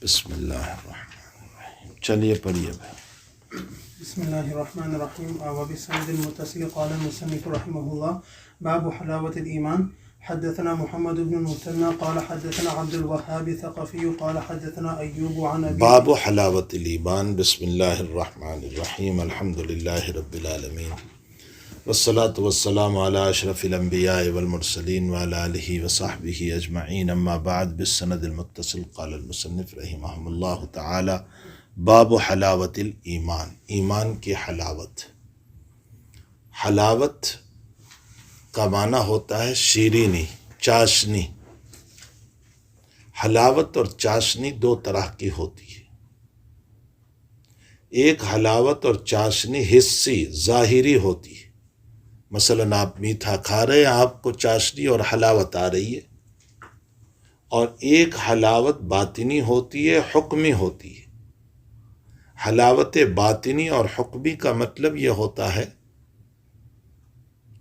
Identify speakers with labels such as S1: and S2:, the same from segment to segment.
S1: بسم اللہ الرحمن الرحیم، چلیے پڑھیے بھائی۔
S2: بسم اللہ الرحمن الرحیم وبالسند المتصل قال المصنف رحمه الله باب حلاوة الإيمان حدثنا محمد بن المثنى قال حدثنا عبد الوهاب الثقفي قال حدثنا أيوب عن أبي
S1: باب حلاوت الایمان۔ بسم اللہ الرحمن الرحیم، الحمد للہ رب العالمین، والصلاة والسلام علی اشرف الانبیاء والمرسلین وعلی آلہ وصحبہ اجمعین، اما بعد، بالسند المتصل قال المصنف رحمہ اللہ تعالی باب حلاوت الایمان، ایمان کی حلاوت۔ حلاوت کا معنی ہوتا ہے شیرینی، چاشنی۔ حلاوت اور چاشنی دو طرح کی ہوتی ہے۔ ایک حلاوت اور چاشنی حسی، ظاہری ہوتی ہے۔ مثلا آپ میٹھا کھا رہے ہیں، آپ کو چاشنی اور حلاوت آ رہی ہے۔ اور ایک حلاوت باطنی ہوتی ہے، حکمی ہوتی ہے۔ حلاوت باطنی اور حکمی کا مطلب یہ ہوتا ہے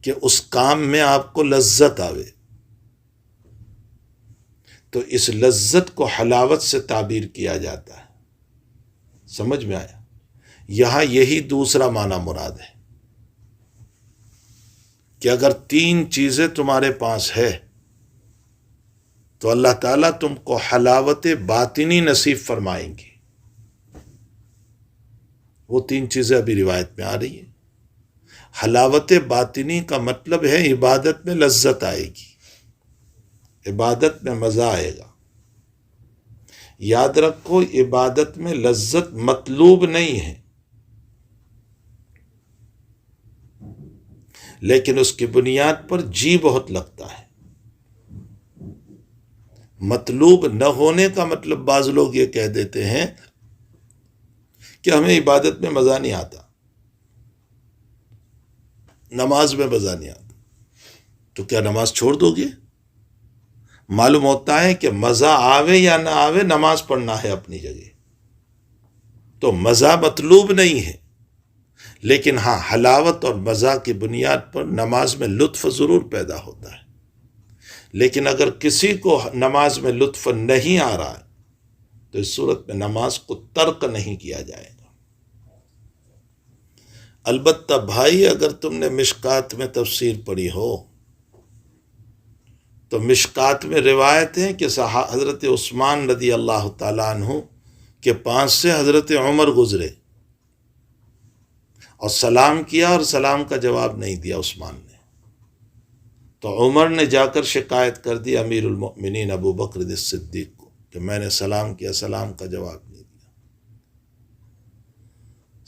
S1: کہ اس کام میں آپ کو لذت آوے، تو اس لذت کو حلاوت سے تعبیر کیا جاتا ہے۔ سمجھ میں آیا؟ یہاں یہی دوسرا معنی مراد ہے کہ اگر تین چیزیں تمہارے پاس ہے تو اللہ تعالیٰ تم کو حلاوت باطنی نصیب فرمائیں گے۔ وہ تین چیزیں ابھی روایت میں آ رہی ہیں۔ حلاوت باطنی کا مطلب ہے عبادت میں لذت آئے گی، عبادت میں مزہ آئے گا۔ یاد رکھو، عبادت میں لذت مطلوب نہیں ہے، لیکن اس کی بنیاد پر جی بہت لگتا ہے۔ مطلوب نہ ہونے کا مطلب بعض لوگ یہ کہہ دیتے ہیں کہ ہمیں عبادت میں مزہ نہیں آتا، نماز میں مزہ نہیں آتا، تو کیا نماز چھوڑ دو گے؟ معلوم ہوتا ہے کہ مزہ آوے یا نہ آوے، نماز پڑھنا ہے اپنی جگہ، تو مزہ مطلوب نہیں ہے، لیکن ہاں حلاوت اور مزہ کی بنیاد پر نماز میں لطف ضرور پیدا ہوتا ہے۔ لیکن اگر کسی کو نماز میں لطف نہیں آ رہا ہے تو اس صورت میں نماز کو ترک نہیں کیا جائے گا۔ البتہ بھائی، اگر تم نے مشکات میں تفسیر پڑھی ہو تو مشکات میں روایت ہے کہ حضرت عثمان رضی اللہ تعالیٰ عنہ کے پاس سے حضرت عمر گزرے اور سلام کیا، اور سلام کا جواب نہیں دیا عثمان نے، تو عمر نے جا کر شکایت کر دی امیر المؤمنین ابو بکر صدیق کو کہ میں نے سلام کیا، سلام کا جواب نہیں دیا۔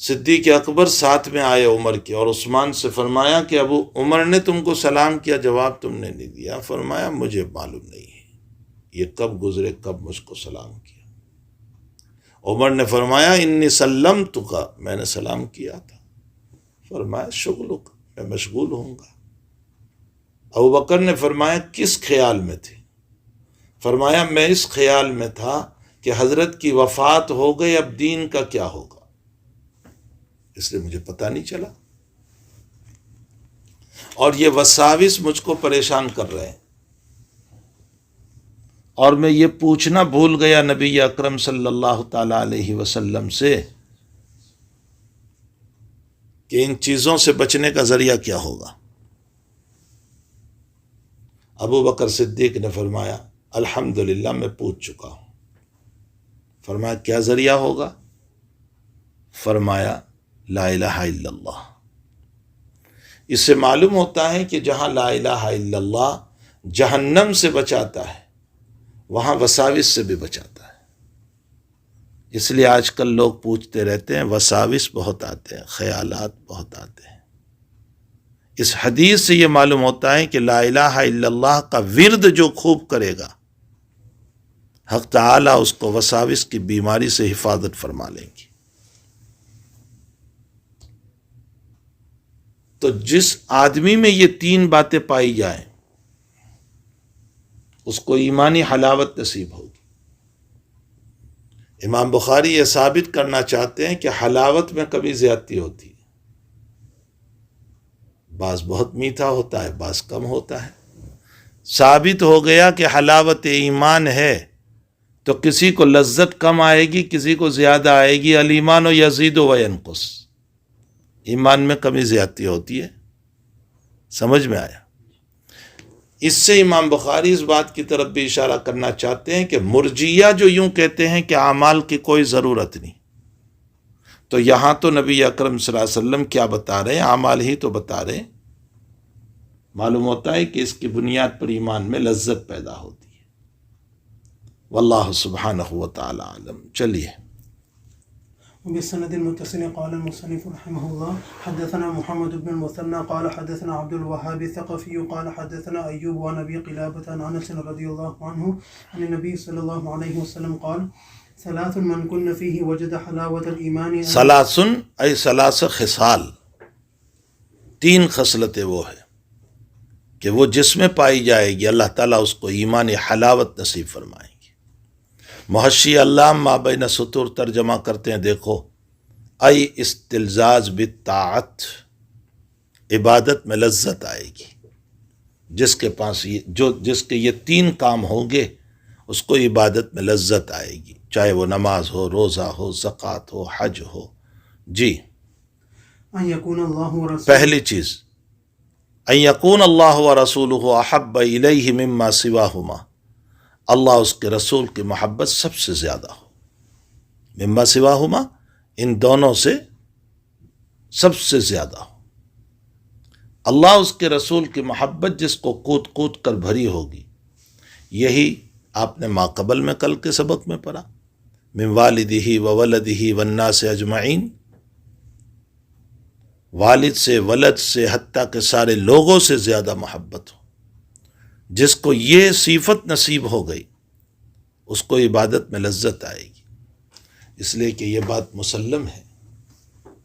S1: صدیق اکبر ساتھ میں آئے عمر کے، اور عثمان سے فرمایا کہ ابو عمر نے تم کو سلام کیا، جواب تم نے نہیں دیا۔ فرمایا مجھے معلوم نہیں ہے یہ کب گزرے، کب مجھ کو سلام کیا۔ عمر نے فرمایا انی سلمتک، میں نے سلام کیا تھا۔ فرمایا شغلک، میں مشغول ہوں گا۔ ابو بکر نے فرمایا کس خیال میں تھے؟ فرمایا میں اس خیال میں تھا کہ حضرت کی وفات ہو گئی، اب دین کا کیا ہوگا، اس لیے مجھے پتہ نہیں چلا، اور یہ وساوس مجھ کو پریشان کر رہے ہیں، اور میں یہ پوچھنا بھول گیا نبی اکرم صلی اللہ تعالی علیہ وسلم سے کہ ان چیزوں سے بچنے کا ذریعہ کیا ہوگا۔ ابو بکر صدیق نے فرمایا الحمدللہ میں پوچھ چکا ہوں۔ فرمایا کیا ذریعہ ہوگا؟ فرمایا لا الہ الا اللہ۔ اس سے معلوم ہوتا ہے کہ جہاں لا الہ الا اللہ جہنم سے بچاتا ہے، وہاں وساوس سے بھی بچاتا ہے۔ اس لیے آج کل لوگ پوچھتے رہتے ہیں، وساوس بہت آتے ہیں، خیالات بہت آتے ہیں۔ اس حدیث سے یہ معلوم ہوتا ہے کہ لا الہ الا اللہ کا ورد جو خوب کرے گا، حق تعالیٰ اس کو وساوس کی بیماری سے حفاظت فرما لیں گی۔ تو جس آدمی میں یہ تین باتیں پائی جائیں اس کو ایمانی حلاوت نصیب ہوگی۔ امام بخاری یہ ثابت کرنا چاہتے ہیں کہ حلاوت میں کبھی زیادتی ہوتی ہے، بعض بہت میٹھا ہوتا ہے، بعض کم ہوتا ہے۔ ثابت ہو گیا کہ حلاوت ایمان ہے تو کسی کو لذت کم آئے گی، کسی کو زیادہ آئے گی۔ الایمان یزید و ینقص، ایمان میں کمی زیادتی ہوتی ہے۔ سمجھ میں آیا؟ اس سے امام بخاری اس بات کی طرف بھی اشارہ کرنا چاہتے ہیں کہ مرجیہ جو یوں کہتے ہیں کہ اعمال کی کوئی ضرورت نہیں، تو یہاں تو نبی اکرم صلی اللہ علیہ وسلم کیا بتا رہے ہیں؟ اعمال ہی تو بتا رہے ہیں۔ معلوم ہوتا ہے کہ اس کی بنیاد پر ایمان میں لذت پیدا ہوتی ہے۔ واللہ سبحانہ وتعالی عالم۔ چلیے،
S2: وبالسند المتصل قال المصنف رحمه الله حدثنا محمد بن المثنى قال حدثنا عبد الوهاب الثقفي قال حدثنا أيوب عن أبي قلابة عن أنس رضي الله عنه عن النبي صلى الله عليه وسلم قال ثلاث من كن فيه وجد حلاوة الإيمان
S1: ثلاثن ای ثلاث خصال، تین خصلتیں وہ ہے کہ وہ جس میں پائی جائے گی اللہ تعالیٰ اس کو ایمان حلاوت نصیب فرمائیں گے۔ محشی اللہ ما بین سطور ترجمہ کرتے ہیں، دیکھو، ای استلزاز بالطاعت، عبادت میں لذت آئے گی۔ جس کے پاس جس کے یہ تین کام ہوں گے اس کو عبادت میں لذت آئے گی، چاہے وہ نماز ہو، روزہ ہو، زکوٰۃ ہو، حج ہو۔ جی،
S2: ان يكون الله ورسوله
S1: پہلی چیز ان یکون اللہ و رسولہ احب الیہ مما سواہما، اللہ اس کے رسول کی محبت سب سے زیادہ ہو، مما سواہما، ان دونوں سے سب سے زیادہ ہو۔ اللہ اس کے رسول کی محبت جس کو کود کود کر بھری ہوگی، یہی آپ نے ماقبل میں کل کے سبق میں پڑھا، من والدہ و ولدہ والناس اجمعین، والد سے، ولد سے، حتیٰ کہ سارے لوگوں سے زیادہ محبت ہو۔ جس کو یہ صفت نصیب ہو گئی اس کو عبادت میں لذت آئے گی، اس لیے کہ یہ بات مسلم ہے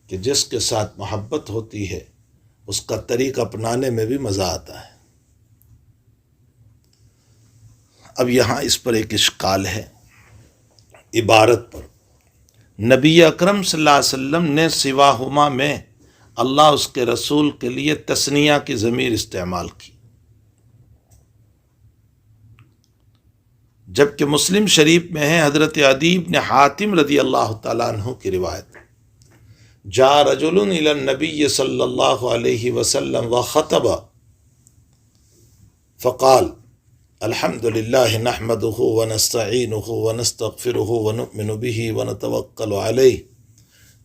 S1: کہ جس کے ساتھ محبت ہوتی ہے اس کا طریق اپنانے میں بھی مزہ آتا ہے۔ اب یہاں اس پر ایک اشکال ہے، عبارت پر۔ نبی اکرم صلی اللہ علیہ وسلم نے سواہما میں اللہ اس کے رسول کے لیے تثنیہ کی ضمیر استعمال کی، جبکہ مسلم شریف میں ہے حضرت عدی بن حاتم رضی اللہ تعالیٰ عنہ کی روایت، جاء رجل الی النبی صلی اللہ علیہ وسلم وخطب فقال الحمد للہ نحمده ونستعینه ونستغفره ونؤمن به ونتوکل علیہ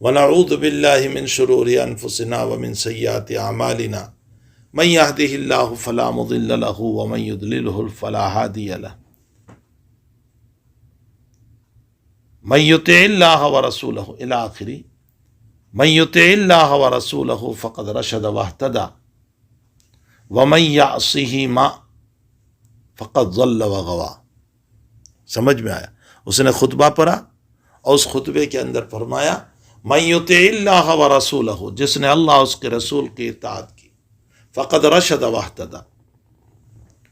S1: ونعوذ باللہ من شرور انفسنا ومن سیئات اعمالنا من یهده اللہ فلا مضل له ومن یضللہ فلا ہادی له من یطع اللہ ورسولہ الی آخری من یطع اللہ ورسولہ فقد رشد واہتدی ومن یعصہما فقد ضل وغوا۔ سمجھ میں آیا؟ اس نے خطبہ پڑھا اور اس خطبے کے اندر فرمایا من یطع اللہ ورسولہ، جس نے اللہ اس کے رسول کی اطاعت کی، فقد رشد واہتدی،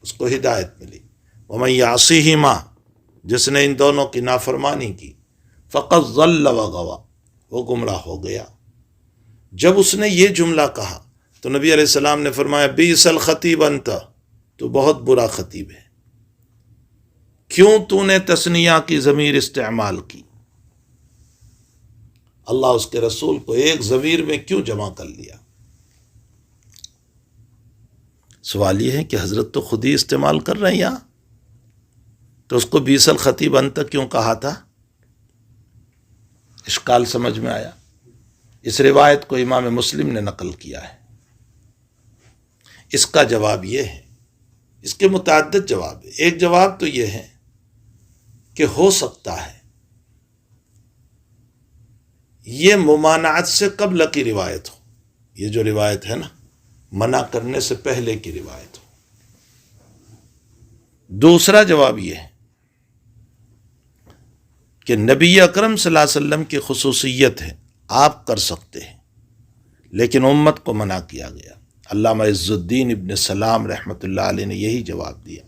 S1: اس کو ہدایت ملی، ومن یعصہما، جس نے ان دونوں کی نافرمانی کی، فقد ضل وغوا، وہ گمراہ ہو گیا۔ جب اس نے یہ جملہ کہا تو نبی علیہ السلام نے فرمایا بئس الخطیب انت، تو بہت برا خطیب ہے، کیوں تو نے تثنیہ کی ضمیر استعمال کی؟ اللہ اس کے رسول کو ایک ضمیر میں کیوں جمع کر لیا؟ سوال یہ ہے کہ حضرت تو خود ہی استعمال کر رہے ہیں یہاں، تو اس کو بئس الخطیب انت کیوں کہا تھا؟ اشکال سمجھ میں آیا؟ اس روایت کو امام مسلم نے نقل کیا ہے۔ اس کا جواب یہ ہے، اس کے متعدد جواب ہے۔ ایک جواب تو یہ ہے کہ ہو سکتا ہے یہ ممانعت سے قبل کی روایت ہو، یہ جو روایت ہے نا، منع کرنے سے پہلے کی روایت ہو۔ دوسرا جواب یہ ہے کہ نبی اکرم صلی اللہ علیہ وسلم کی خصوصیت ہے، آپ کر سکتے ہیں، لیکن امت کو منع کیا گیا۔ علامہ عز الدین ابن سلام رحمۃ اللہ علیہ نے یہی جواب دیا۔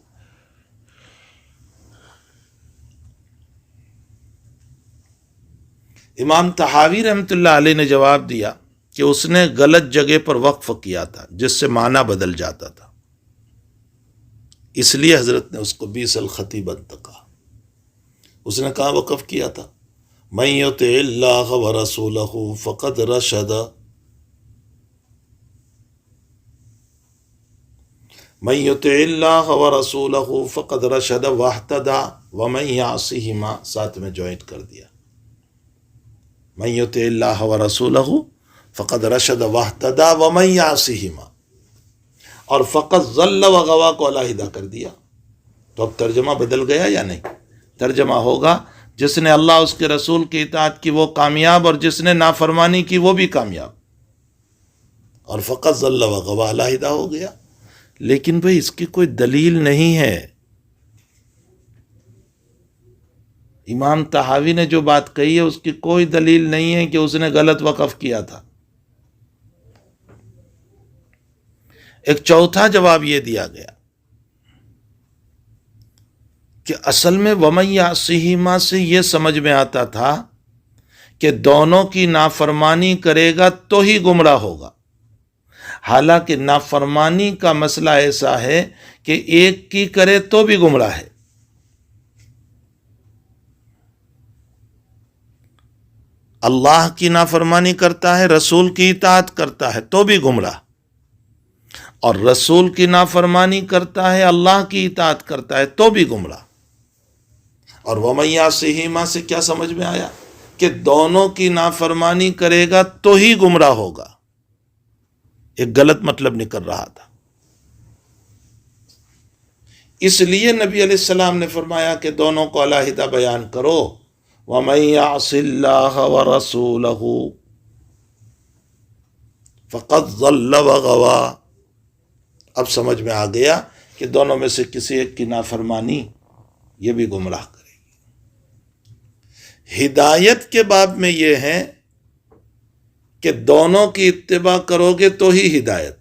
S1: امام طحاوی رحمۃ اللہ علیہ نے جواب دیا کہ اس نے غلط جگہ پر وقف کیا تھا جس سے معنی بدل جاتا تھا، اس لیے حضرت نے اس کو بئس الخطیب انت کہا۔ اس نے کہاں وقف کیا تھا؟ من یطع اللہ ورسولہ فقد رشد، من یطع اللہ ورسولہ فقد رشد واہتدی ومن یعصہما، ساتھ میں جوائنٹ کر دیا، من یطع اللہ ورسولہ فقد رشد واہتدی ومن یعصہما، اور فقط ضل وغوا کو علیحدہ کر دیا۔ تو اب ترجمہ بدل گیا یا نہیں؟ ترجمہ ہوگا جس نے اللہ اس کے رسول کی اطاعت کی وہ کامیاب، اور جس نے نافرمانی کی وہ بھی کامیاب، اور فقط ضل وغوا علیحدہ ہو گیا۔ لیکن بھئی اس کی کوئی دلیل نہیں ہے۔ امام طحاوی نے جو بات کہی ہے اس کی کوئی دلیل نہیں ہے کہ اس نے غلط وقف کیا تھا۔ ایک چوتھا جواب یہ دیا گیا کہ اصل میں وَمَن یعصہما سے یہ سمجھ میں آتا تھا کہ دونوں کی نافرمانی کرے گا تو ہی گمراہ ہوگا، حالانکہ نافرمانی کا مسئلہ ایسا ہے کہ ایک کی کرے تو بھی گمراہ ہے۔ اللہ کی نافرمانی کرتا ہے، رسول کی اطاعت کرتا ہے تو بھی گمراہ، اور رسول کی نافرمانی کرتا ہے، اللہ کی اطاعت کرتا ہے تو بھی گمراہ۔ اور وَمَن یعصہما سے کیا سمجھ میں آیا؟ کہ دونوں کی نافرمانی کرے گا تو ہی گمراہ ہوگا، ایک غلط مطلب نکل رہا تھا۔ اس لیے نبی علیہ السلام نے فرمایا کہ دونوں کو علیحدہ بیان کرو، وَمَن یعص اللہ وَرَسُولَهُ فَقَدْ ضَلَّ وَغَوَىٰ۔ اب سمجھ میں آ گیا کہ دونوں میں سے کسی ایک کی نافرمانی یہ بھی گمراہ کرے گی۔ ہدایت کے باب میں یہ ہے کہ دونوں کی اتباع کرو گے تو ہی ہدایت۔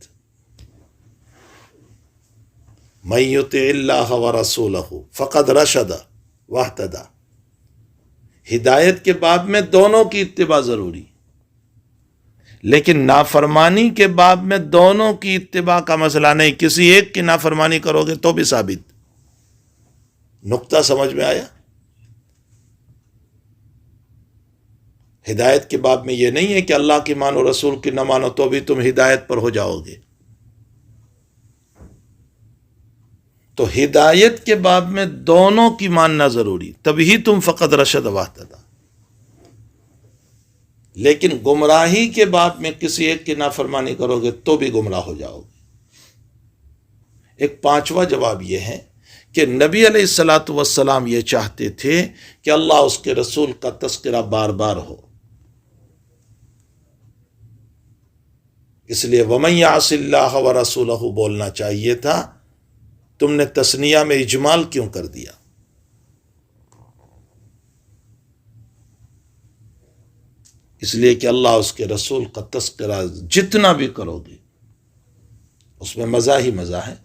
S1: من یطع اللہ ورسولہ فقد رشد واہتدی، ہدایت کے باب میں دونوں کی اتباع ضروری، لیکن نافرمانی کے باب میں دونوں کی اتباع کا مسئلہ نہیں، کسی ایک کی نافرمانی کرو گے تو بھی ثابت۔ نقطہ سمجھ میں آیا؟ ہدایت کے باب میں یہ نہیں ہے کہ اللہ کی مانو رسول کی نہ مانو تو بھی تم ہدایت پر ہو جاؤ گے۔ تو ہدایت کے باب میں دونوں کی ماننا ضروری، تبھی تم فقط رشد واہتدی۔ لیکن گمراہی کے باب میں کسی ایک کی نافرمانی کرو گے تو بھی گمراہ ہو جاؤ گے۔ ایک پانچواں جواب یہ ہے کہ نبی علیہ الصلاۃ والسلام یہ چاہتے تھے کہ اللہ اس کے رسول کا تذکرہ بار بار ہو، اس لیے وَمَن یعص اللہ وَرَسُولَهُ بولنا چاہیے تھا، تم نے تثنیہ میں اجمال کیوں کر دیا؟ اس لیے کہ اللہ اس کے رسول کا تذکرہ جتنا بھی کرو گے اس میں مزہ ہی مزہ ہے۔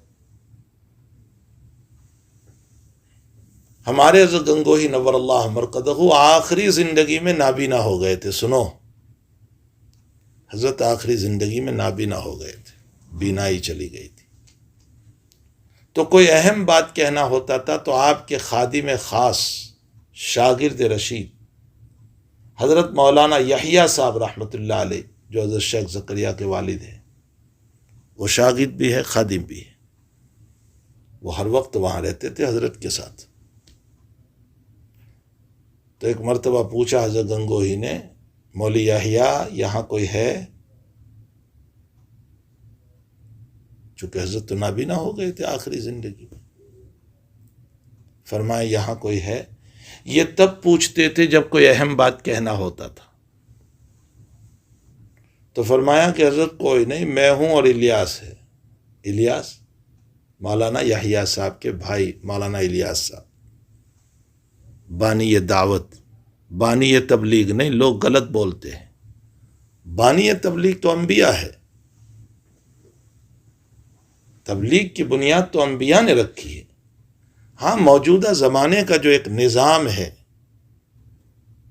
S1: ہمارے حضرت گنگوہی نور اللہ مرقدہ آخری زندگی میں نابینا ہو گئے تھے۔ سنو، حضرت آخری زندگی میں نابینا ہو گئے تھے، بینائی چلی گئی تھی۔ تو کوئی اہم بات کہنا ہوتا تھا تو آپ کے خادم خاص شاگرد رشید حضرت مولانا یحییٰ صاحب رحمۃ اللہ علیہ، جو حضرت شیخ زکریا کے والد ہیں، وہ شاگرد بھی ہے، خادم بھی ہے، وہ ہر وقت وہاں رہتے تھے حضرت کے ساتھ۔ تو ایک مرتبہ پوچھا حضرت گنگوہی نے، مولی یحییٰ یہاں کوئی ہے؟ چونکہ حضرت تو نابینا ہو گئے تھے آخری زندگی میں۔ فرمایا یہاں کوئی ہے؟ یہ تب پوچھتے تھے جب کوئی اہم بات کہنا ہوتا تھا۔ تو فرمایا کہ حضرت کوئی نہیں، میں ہوں اور الیاس ہے۔ الیاس مولانا یحییٰ صاحب کے بھائی، مولانا الیاس صاحب، بانی دعوت، بانی تبلیغ نہیں، لوگ غلط بولتے ہیں۔ بانی تبلیغ تو انبیاء ہے، تبلیغ کی بنیاد تو انبیاء نے رکھی ہے۔ ہاں، موجودہ زمانے کا جو ایک نظام ہے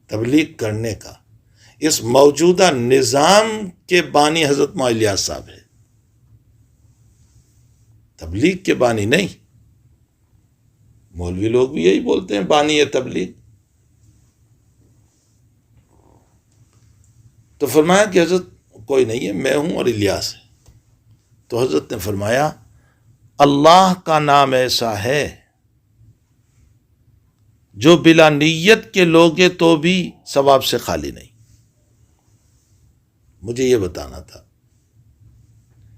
S1: تبلیغ کرنے کا، اس موجودہ نظام کے بانی حضرت مولانا الیاس صاحب ہے، تبلیغ کے بانی نہیں۔ مولوی لوگ بھی یہی بولتے ہیں، بانی تبلیغ، تو فرمایا کہ حضرت کوئی نہیں ہے، میں ہوں اور الیاس ہے۔ تو حضرت نے فرمایا اللہ کا نام ایسا ہے جو بلا نیت کے لوگے تو بھی ثواب سے خالی نہیں۔ مجھے یہ بتانا تھا،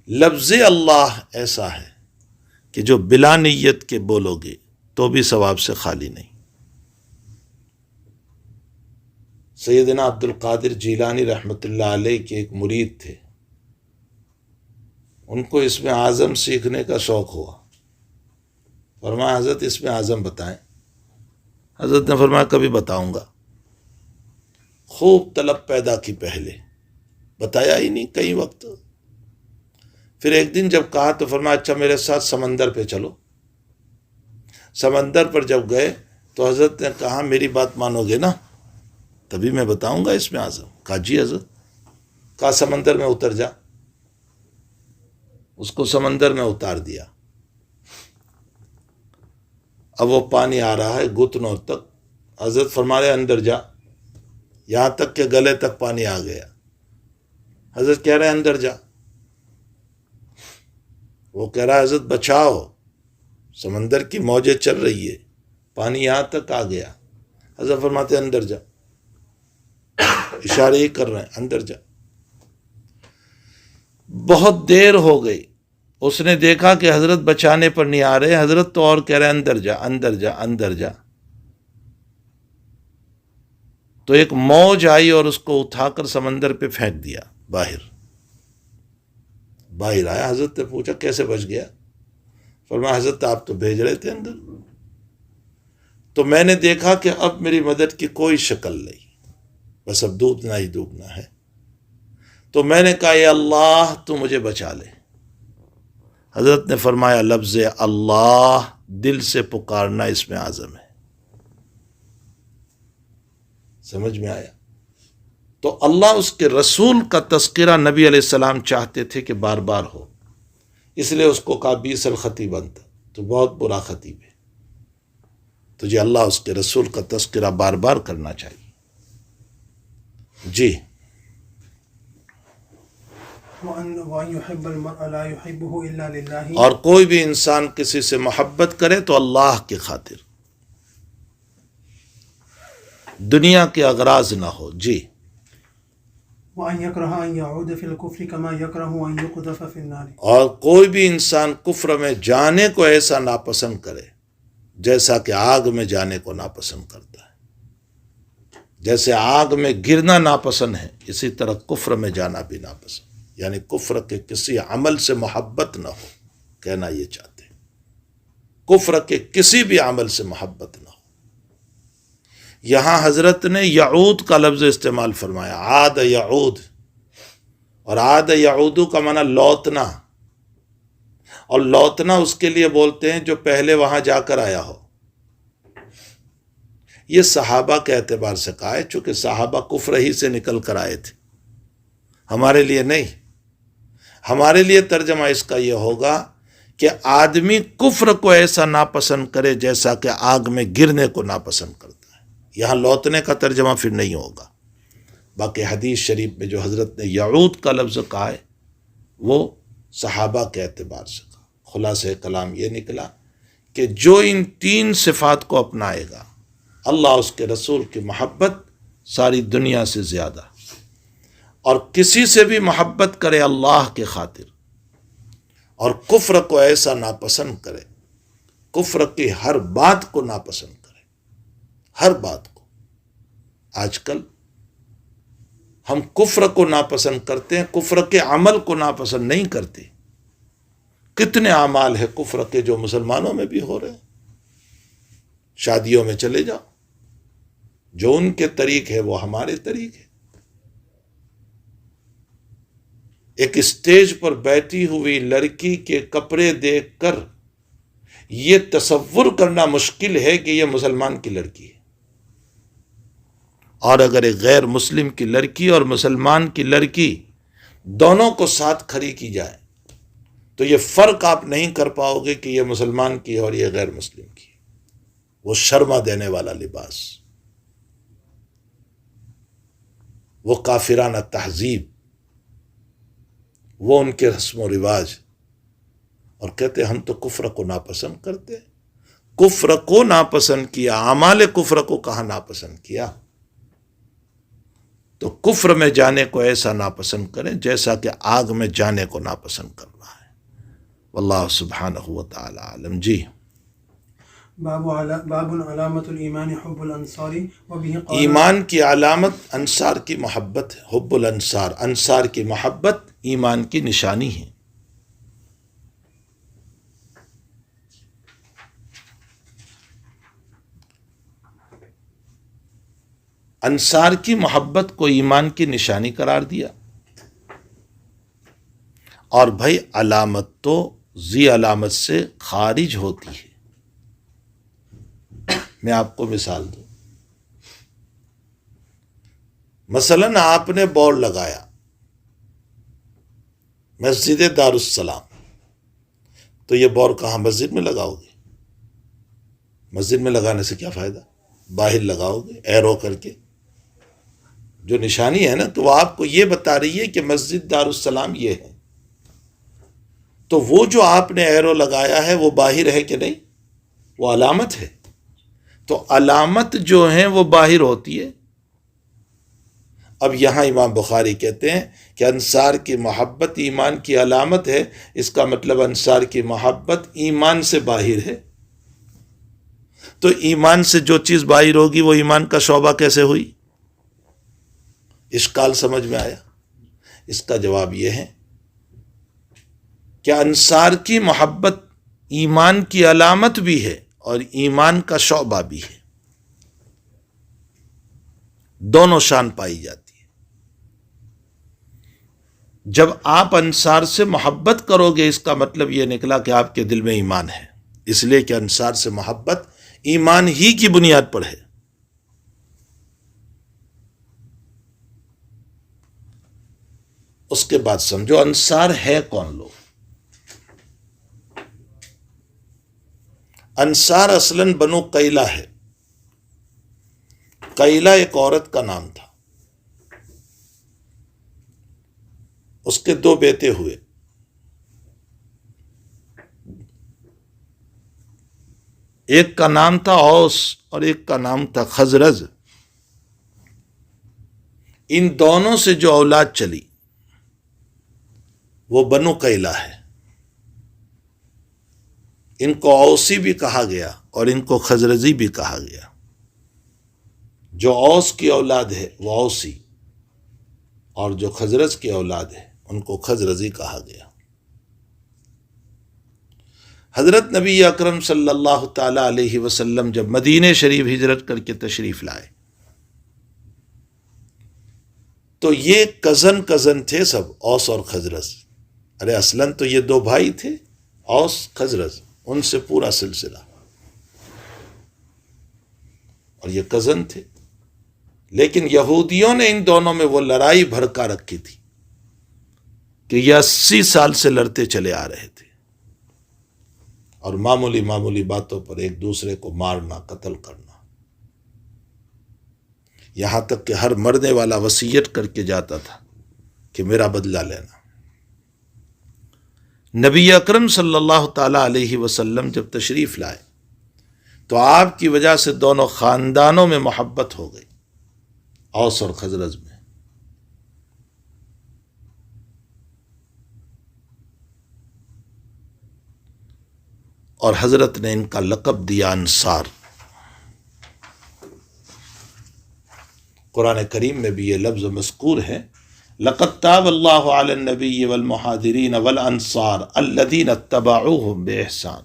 S1: لفظ اللہ ایسا ہے کہ جو بلا نیت کے بولو گے تو بھی ثواب سے خالی نہیں۔ سیدنا عبد القادر جیلانی رحمۃ اللہ علیہ کے ایک مرید تھے، ان کو اسم اعظم سیکھنے کا شوق ہوا۔ فرمایا حضرت اسم اعظم بتائیں۔ حضرت نے فرمایا کبھی بتاؤں گا۔ خوب طلب پیدا کی، پہلے بتایا ہی نہیں کئی وقت۔ پھر ایک دن جب کہا تو فرمایا اچھا میرے ساتھ سمندر پہ چلو۔ سمندر پر جب گئے تو حضرت نے کہا میری بات مانو گے نا تبھی میں بتاؤں گا اسم اعظم۔ کہا جی حضرت۔ کہا سمندر میں اتر جا۔ اس کو سمندر میں اتار دیا۔ اب وہ پانی آ رہا ہے گھٹنوں تک۔ حضرت فرما رہے اندر جا، یہاں تک کہ گلے تک پانی آ گیا۔ حضرت کہہ رہے اندر جا۔ وہ کہہ رہا ہے حضرت بچاؤ، سمندر کی موجیں چل رہی ہے، پانی یہاں تک آ گیا۔ حضرت فرماتے اندر جا، اشارے ہی کر رہے ہیں اندر جا۔ بہت دیر ہو گئی، اس نے دیکھا کہ حضرت بچانے پر نہیں آ رہے، حضرت تو اور کہہ رہے ہیں اندر جا اندر جا اندر جا۔ تو ایک موج آئی اور اس کو اٹھا کر سمندر پہ پھینک دیا باہر آیا۔ حضرت نے پوچھا کیسے بچ گیا؟ فرمایا حضرت آپ تو بھیج رہے تھے اندر، تو میں نے دیکھا کہ اب میری مدد کی کوئی شکل نہیں، بس اب ڈوبنا ہی ڈوبنا ہے، تو میں نے کہا اے اللہ تو مجھے بچا لے۔ حضرت نے فرمایا لفظ اللہ دل سے پکارنا اسم اعظم ہے۔ سمجھ میں آیا؟ تو اللہ اس کے رسول کا تذکرہ نبی علیہ السلام چاہتے تھے کہ بار بار ہو، اس لیے اس کو کہا بیس الخطیب انت، تو بہت برا خطیب ہے۔ تو جی اللہ اس کے رسول کا تذکرہ بار بار کرنا چاہیے۔ جی
S2: وَأَن يُحِبَّ الْمَرْءَ لَا يُحِبُّهُ إِلَّا لِلَّهِ،
S1: اور کوئی بھی انسان کسی سے محبت کرے تو اللہ کی خاطر، دنیا کے اغراض نہ ہو۔ جی
S2: وَأَن يَكْرَهَ أَن يَعُودَ فِي الْكُفْرِ كَمَا يَكْرَهُ أَن يُقْذَفَ فِي النَّارِ،
S1: اور کوئی بھی انسان کفر میں جانے کو ایسا ناپسند کرے جیسا کہ آگ میں جانے کو ناپسند کرتا ہے۔ جیسے آگ میں گرنا ناپسند ہے، اسی طرح کفر میں جانا بھی ناپسند، یعنی کفر کے کسی عمل سے محبت نہ ہو، کہنا یہ چاہتے ہیں کفر کے کسی بھی عمل سے محبت نہ ہو۔ یہاں حضرت نے یعود کا لفظ استعمال فرمایا، عاد یعود، اور عاد یعودو کا معنی لوٹنا، اور لوٹنا اس کے لیے بولتے ہیں جو پہلے وہاں جا کر آیا ہو۔ یہ صحابہ کے اعتبار سے کہا ہے، چونکہ صحابہ کفر ہی سے نکل کر آئے تھے، ہمارے لیے نہیں۔ ہمارے لیے ترجمہ اس کا یہ ہوگا کہ آدمی کفر کو ایسا ناپسند کرے جیسا کہ آگ میں گرنے کو ناپسند کرتا ہے۔ یہاں لوٹنے کا ترجمہ پھر نہیں ہوگا۔ باقی حدیث شریف میں جو حضرت نے یعود کا لفظ کہا ہے وہ صحابہ کے اعتبار سے کہا۔ خلاصہ کلام یہ نکلا کہ جو ان تین صفات کو اپنائے گا، اللہ اس کے رسول کی محبت ساری دنیا سے زیادہ، اور کسی سے بھی محبت کرے اللہ کے خاطر، اور کفر کو ایسا ناپسند کرے، کفر کی ہر بات کو ناپسند کرے، ہر بات کو۔ آج کل ہم کفر کو ناپسند کرتے ہیں، کفر کے عمل کو ناپسند نہیں کرتے۔ کتنے اعمال ہیں کفر کے جو مسلمانوں میں بھی ہو رہے ہیں۔ شادیوں میں چلے جاؤ، جو ان کے طریق ہے وہ ہمارے طریق ہے۔ ایک اسٹیج پر بیٹھی ہوئی لڑکی کے کپڑے دیکھ کر یہ تصور کرنا مشکل ہے کہ یہ مسلمان کی لڑکی ہے، اور اگر ایک غیر مسلم کی لڑکی اور مسلمان کی لڑکی دونوں کو ساتھ کھڑی کی جائے تو یہ فرق آپ نہیں کر پاؤ گے کہ یہ مسلمان کی ہے اور یہ غیر مسلم کی ہے۔ وہ شرما دینے والا لباس، وہ کافرانہ تہذیب، وہ ان کے رسم و رواج، اور کہتے ہم تو کفر کو ناپسند کرتے. کفر کو ناپسند کیا، اعمال کفر کو کہاں ناپسند کیا؟ تو کفر میں جانے کو ایسا ناپسند کریں جیسا کہ آگ میں جانے کو ناپسند کر رہا ہے. واللہ سبحانہ و تعالی عالم. جی.
S2: باب علامت الایمان حب الانصار وبه قال
S1: ایمان کی علامت انصار کی محبت ہے. حب الانصار، انصار کی محبت ایمان کی نشانی ہے. انصار کی محبت کو ایمان کی نشانی قرار دیا. اور بھائی علامت تو ذی علامت سے خارج ہوتی ہے. میں آپ کو مثال دوں. مثلا آپ نے بورڈ لگایا مسجد دارالسلام، تو یہ بورڈ کہاں مسجد میں لگاؤ گے؟ مسجد میں لگانے سے کیا فائدہ؟ باہر لگاؤ گے ایرو کر کے. جو نشانی ہے نا، تو وہ آپ کو یہ بتا رہی ہے کہ مسجد دارالسلام یہ ہے. تو وہ جو آپ نے ایرو لگایا ہے وہ باہر ہے کہ نہیں؟ وہ علامت ہے. تو علامت جو ہیں وہ باہر ہوتی ہے. اب یہاں امام بخاری کہتے ہیں کہ انصار کی محبت ایمان کی علامت ہے. اس کا مطلب انصار کی محبت ایمان سے باہر ہے. تو ایمان سے جو چیز باہر ہوگی وہ ایمان کا شعبہ کیسے ہوئی؟ اشکال سمجھ میں آیا؟ اس کا جواب یہ ہے کہ انصار کی محبت ایمان کی علامت بھی ہے اور ایمان کا شعبہ بھی ہے. دونوں شان پائی جاتی ہے. جب آپ انصار سے محبت کرو گے اس کا مطلب یہ نکلا کہ آپ کے دل میں ایمان ہے، اس لیے کہ انصار سے محبت ایمان ہی کی بنیاد پر ہے. اس کے بعد سمجھو انصار ہے کون لوگ. انصار اصلاً بنو قیلہ ہے. قیلہ ایک عورت کا نام تھا. اس کے 2 بیٹے ہوئے. ایک کا نام تھا اوس اور ایک کا نام تھا خزرج. ان دونوں سے جو اولاد چلی وہ بنو قیلہ ہے. ان کو اوسی بھی کہا گیا اور ان کو خزرجی بھی کہا گیا. جو اوس کی اولاد ہے وہ اوسی، اور جو خزرج کی اولاد ہے ان کو خزرجی کہا گیا. حضرت نبی اکرم صلی اللہ تعالی علیہ وسلم جب مدینہ شریف ہجرت کر کے تشریف لائے تو یہ کزن تھے سب، اوس اور خزرج. ارے اصلاً تو یہ 2 بھائی تھے، اوس خزرج، ان سے پورا سلسلہ، اور یہ کزن تھے. لیکن یہودیوں نے ان دونوں میں وہ لڑائی بھڑکا رکھی تھی کہ یہ 80 سال سے لڑتے چلے آ رہے تھے، اور معمولی باتوں پر ایک دوسرے کو مارنا، قتل کرنا. یہاں تک کہ ہر مرنے والا وصیت کر کے جاتا تھا کہ میرا بدلہ لینا. نبی اکرم صلی اللہ تعالی علیہ وسلم جب تشریف لائے تو آپ کی وجہ سے دونوں خاندانوں میں محبت ہو گئی، اوس اور خزرج میں. اور حضرت نے ان کا لقب دیا انصار. قرآن کریم میں بھی یہ لفظ مذکور ہے، لقد تاب اللہ علی النبی والمہاجرین والانصار الذین اتبعوہم بإحسان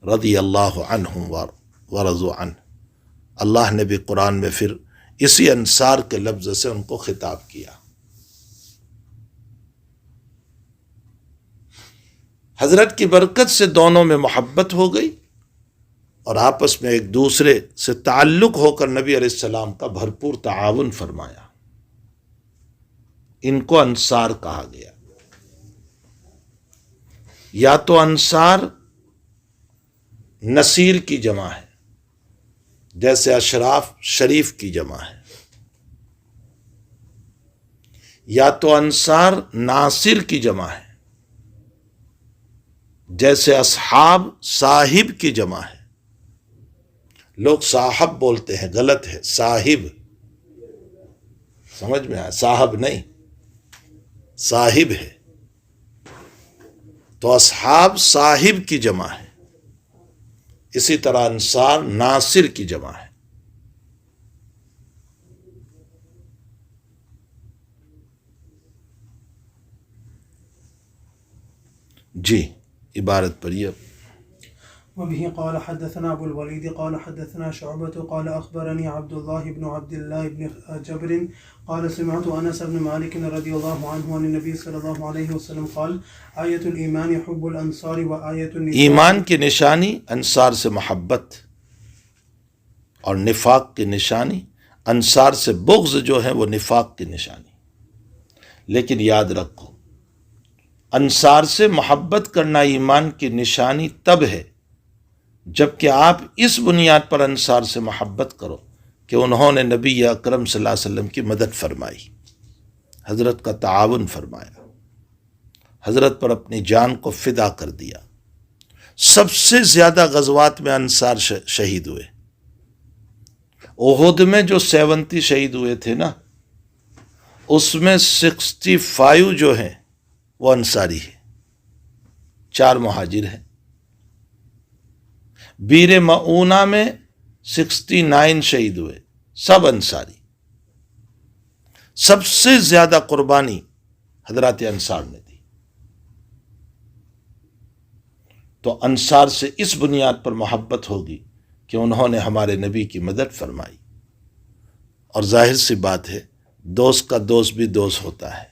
S1: رضی اللہ عنہم ورضوا عنہ. اللہ نے بھی قرآن میں پھر اسی انصار کے لفظ سے ان کو خطاب کیا. حضرت کی برکت سے دونوں میں محبت ہو گئی اور آپس میں ایک دوسرے سے تعلق ہو کر نبی علیہ السلام کا بھرپور تعاون فرمایا. ان کو انصار کہا گیا. یا تو انصار نصیر کی جمع ہے، جیسے اشراف شریف کی جمع ہے، یا تو انصار ناصر کی جمع ہے، جیسے اصحاب صاحب کی جمع ہے. لوگ صاحب بولتے ہیں، غلط ہے، صاحب. سمجھ میں آیا؟ صاحب نہیں، صاحب ہے. تو اصحاب صاحب کی جمع ہے، اسی طرح انصار ناصر کی جمع ہے. جی عبارت پڑھیے.
S2: وبه قال حدثنا أبو الوليد قال حدثنا شعبة قال أخبرني عبد الله بن جبر قال سمعت أنس بن مالك رضي الله عنه عن النبي صلى الله عليه وسلم قال آية الإيمان حب الأنصار وآية النفاق.
S1: ایمان کی نشانی انصار سے محبت، اور نفاق کی نشانی انصار سے بغض جو ہے وہ نفاق کی نشانی. لیکن یاد رکھو، انصار سے محبت کرنا ایمان کی نشانی تب ہے جبکہ آپ اس بنیاد پر انصار سے محبت کرو کہ انہوں نے نبی اکرم صلی اللہ علیہ وسلم کی مدد فرمائی، حضرت کا تعاون فرمایا، حضرت پر اپنی جان کو فدا کر دیا. سب سے زیادہ غزوات میں انصار شہید ہوئے. احد میں جو 70 شہید ہوئے تھے نا، اس میں 65 جو ہیں وہ انصاری ہے، 4 مہاجر ہیں. بیر معونہ میں 69 شہید ہوئے، سب انصاری. سب سے زیادہ قربانی حضرات انصار نے دی. تو انصار سے اس بنیاد پر محبت ہوگی کہ انہوں نے ہمارے نبی کی مدد فرمائی. اور ظاہر سی بات ہے، دوست کا دوست بھی دوست ہوتا ہے.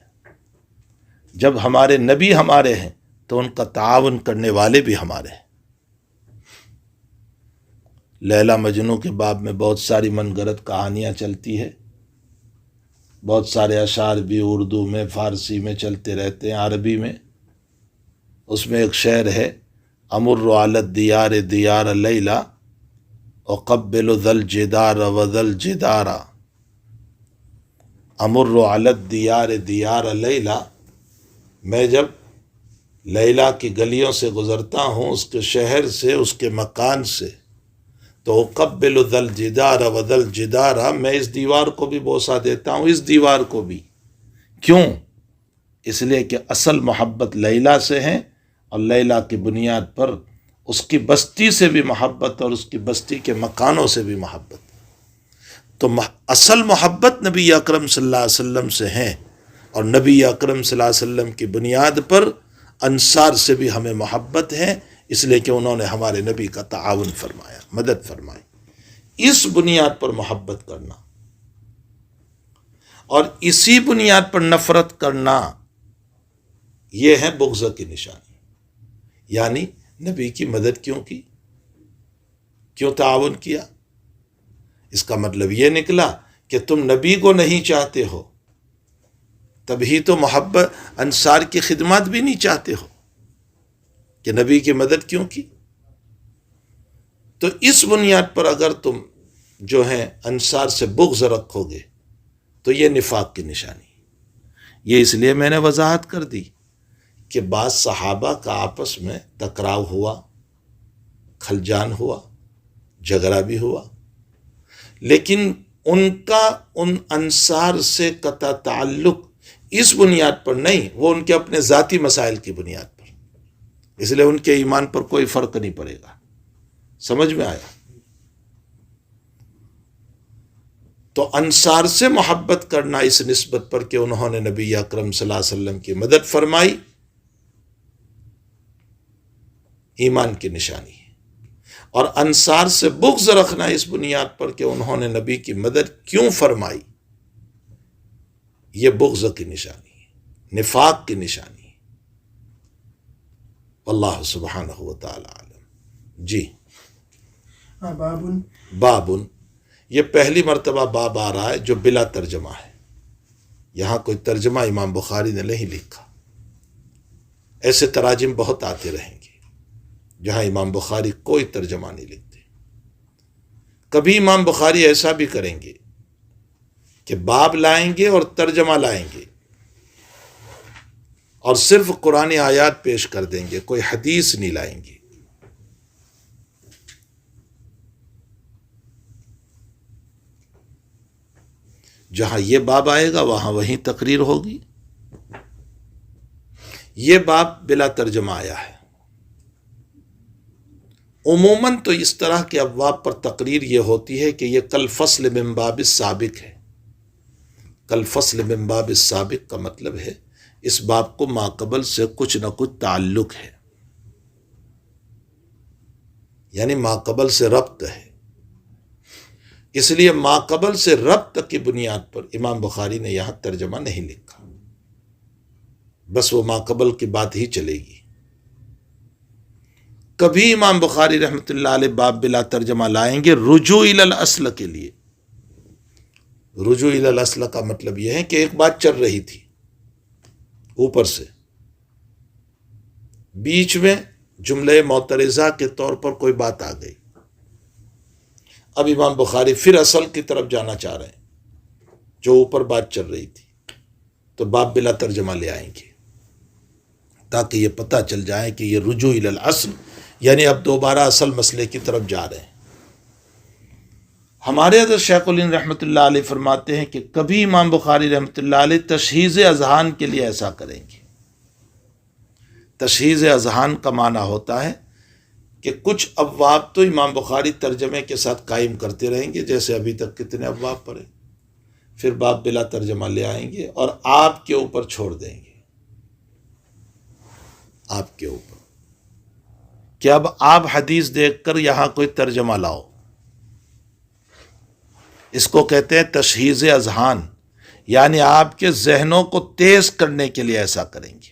S1: جب ہمارے نبی ہمارے ہیں تو ان کا تعاون کرنے والے بھی ہمارے ہیں. لیلا مجنوں کے باب میں بہت ساری من گھڑت کہانیاں چلتی ہے، بہت سارے اشعار بھی اردو میں، فارسی میں چلتے رہتے ہیں، عربی میں. اس میں ایک شعر ہے، امر علی الدیار دیار لیلا اقبل ذا الجدار وذا الجدار. امر علی الدیار دیار لیلا، میں جب لیلا کی گلیوں سے گزرتا ہوں، اس کے شہر سے، اس کے مکان سے، تو اقبل ذا الجدار وذا الجدار، میں اس دیوار کو بھی بوسہ دیتا ہوں، اس دیوار کو بھی. کیوں؟ اس لیے کہ اصل محبت لیلا سے ہے، اور لیلا کی بنیاد پر اس کی بستی سے بھی محبت، اور اس کی بستی کے مکانوں سے بھی محبت. تو اصل محبت نبی اکرم صلی اللہ علیہ وسلم سے ہیں، اور نبی اکرم صلی اللہ علیہ وسلم کی بنیاد پر انصار سے بھی ہمیں محبت ہے، اس لیے کہ انہوں نے ہمارے نبی کا تعاون فرمایا، مدد فرمائی. اس بنیاد پر محبت کرنا اور اسی بنیاد پر نفرت کرنا، یہ ہے بغض کی نشانی. یعنی نبی کی مدد کیوں کی، کیوں تعاون کیا؟ اس کا مطلب یہ نکلا کہ تم نبی کو نہیں چاہتے ہو، تبھی تو محبت انصار کی خدمات بھی نہیں چاہتے ہو، کہ نبی کی مدد کیوں کی. تو اس بنیاد پر اگر تم جو ہے انصار سے بغض رکھو گے تو یہ نفاق کی نشانی. یہ اس لیے میں نے وضاحت کر دی کہ بعض صحابہ کا آپس میں ٹکراؤ ہوا، کھلجان ہوا، جھگڑا بھی ہوا، لیکن ان کا ان انصار سے قطع تعلق اس بنیاد پر نہیں، وہ ان کے اپنے ذاتی مسائل کی بنیاد پر. اس لیے ان کے ایمان پر کوئی فرق نہیں پڑے گا. سمجھ میں آیا؟ تو انصار سے محبت کرنا اس نسبت پر کہ انہوں نے نبی اکرم صلی اللہ علیہ وسلم کی مدد فرمائی، ایمان کی نشانی ہے. اور انصار سے بغض رکھنا اس بنیاد پر کہ انہوں نے نبی کی مدد کیوں فرمائی، یہ بغض کی نشانی ہے، نفاق کی نشانی ہے. اللہ سبحانہ و تعالی عالم. جی بابن، یہ پہلی مرتبہ باب آ رہا ہے جو بلا ترجمہ ہے. یہاں کوئی ترجمہ امام بخاری نے نہیں لکھا. ایسے تراجم بہت آتے رہیں گے جہاں امام بخاری کوئی ترجمہ نہیں لکھتے. کبھی امام بخاری ایسا بھی کریں گے کہ باب لائیں گے اور ترجمہ لائیں گے، اور صرف قرآنی آیات پیش کر دیں گے، کوئی حدیث نہیں لائیں گے۔ جہاں یہ باب آئے گا وہاں وہیں تقریر ہوگی۔ یہ باب بلا ترجمہ آیا ہے۔ عموماً تو اس طرح کے ابواب پر تقریر یہ ہوتی ہے کہ یہ کل فصل من باب السابق ہے۔ کل فصل من باب السابق کا مطلب ہے اس باب کو ماقبل سے کچھ نہ کچھ تعلق ہے، یعنی ماقبل سے ربط ہے۔ اس لیے ماقبل سے ربط کی بنیاد پر امام بخاری نے یہاں ترجمہ نہیں لکھا، بس وہ ماقبل کی بات ہی چلے گی۔ کبھی امام بخاری رحمۃ اللہ علیہ باب بلا ترجمہ لائیں گے رجوع الی الاصل کے لیے۔ رجوع الی الاصل کا مطلب یہ ہے کہ ایک بات چل رہی تھی اوپر سے، بیچ میں جملہ معترضہ کے طور پر کوئی بات آ گئی، اب امام بخاری پھر اصل کی طرف جانا چاہ رہے ہیں جو اوپر بات چل رہی تھی، تو باب بلا ترجمہ لے آئیں گے تاکہ یہ پتہ چل جائے کہ یہ رجوع الی الاصل، یعنی اب دوبارہ اصل مسئلے کی طرف جا رہے ہیں۔ ہمارے حضرت شیخ الہند رحمۃ اللہ علیہ فرماتے ہیں کہ کبھی امام بخاری رحمۃ اللہ علیہ تشہیز اذہان کے لیے ایسا کریں گے۔ تشہیز اذہان کا معنی ہوتا ہے کہ کچھ ابواب تو امام بخاری ترجمے کے ساتھ قائم کرتے رہیں گے، جیسے ابھی تک کتنے ابواب پڑھے، پھر باب بلا ترجمہ لے آئیں گے اور آپ کے اوپر چھوڑ دیں گے، آپ کے اوپر کہ اب آپ حدیث دیکھ کر یہاں کوئی ترجمہ لاؤ۔ اس کو کہتے ہیں تشہیز اذہان، یعنی آپ کے ذہنوں کو تیز کرنے کے لیے ایسا کریں گے۔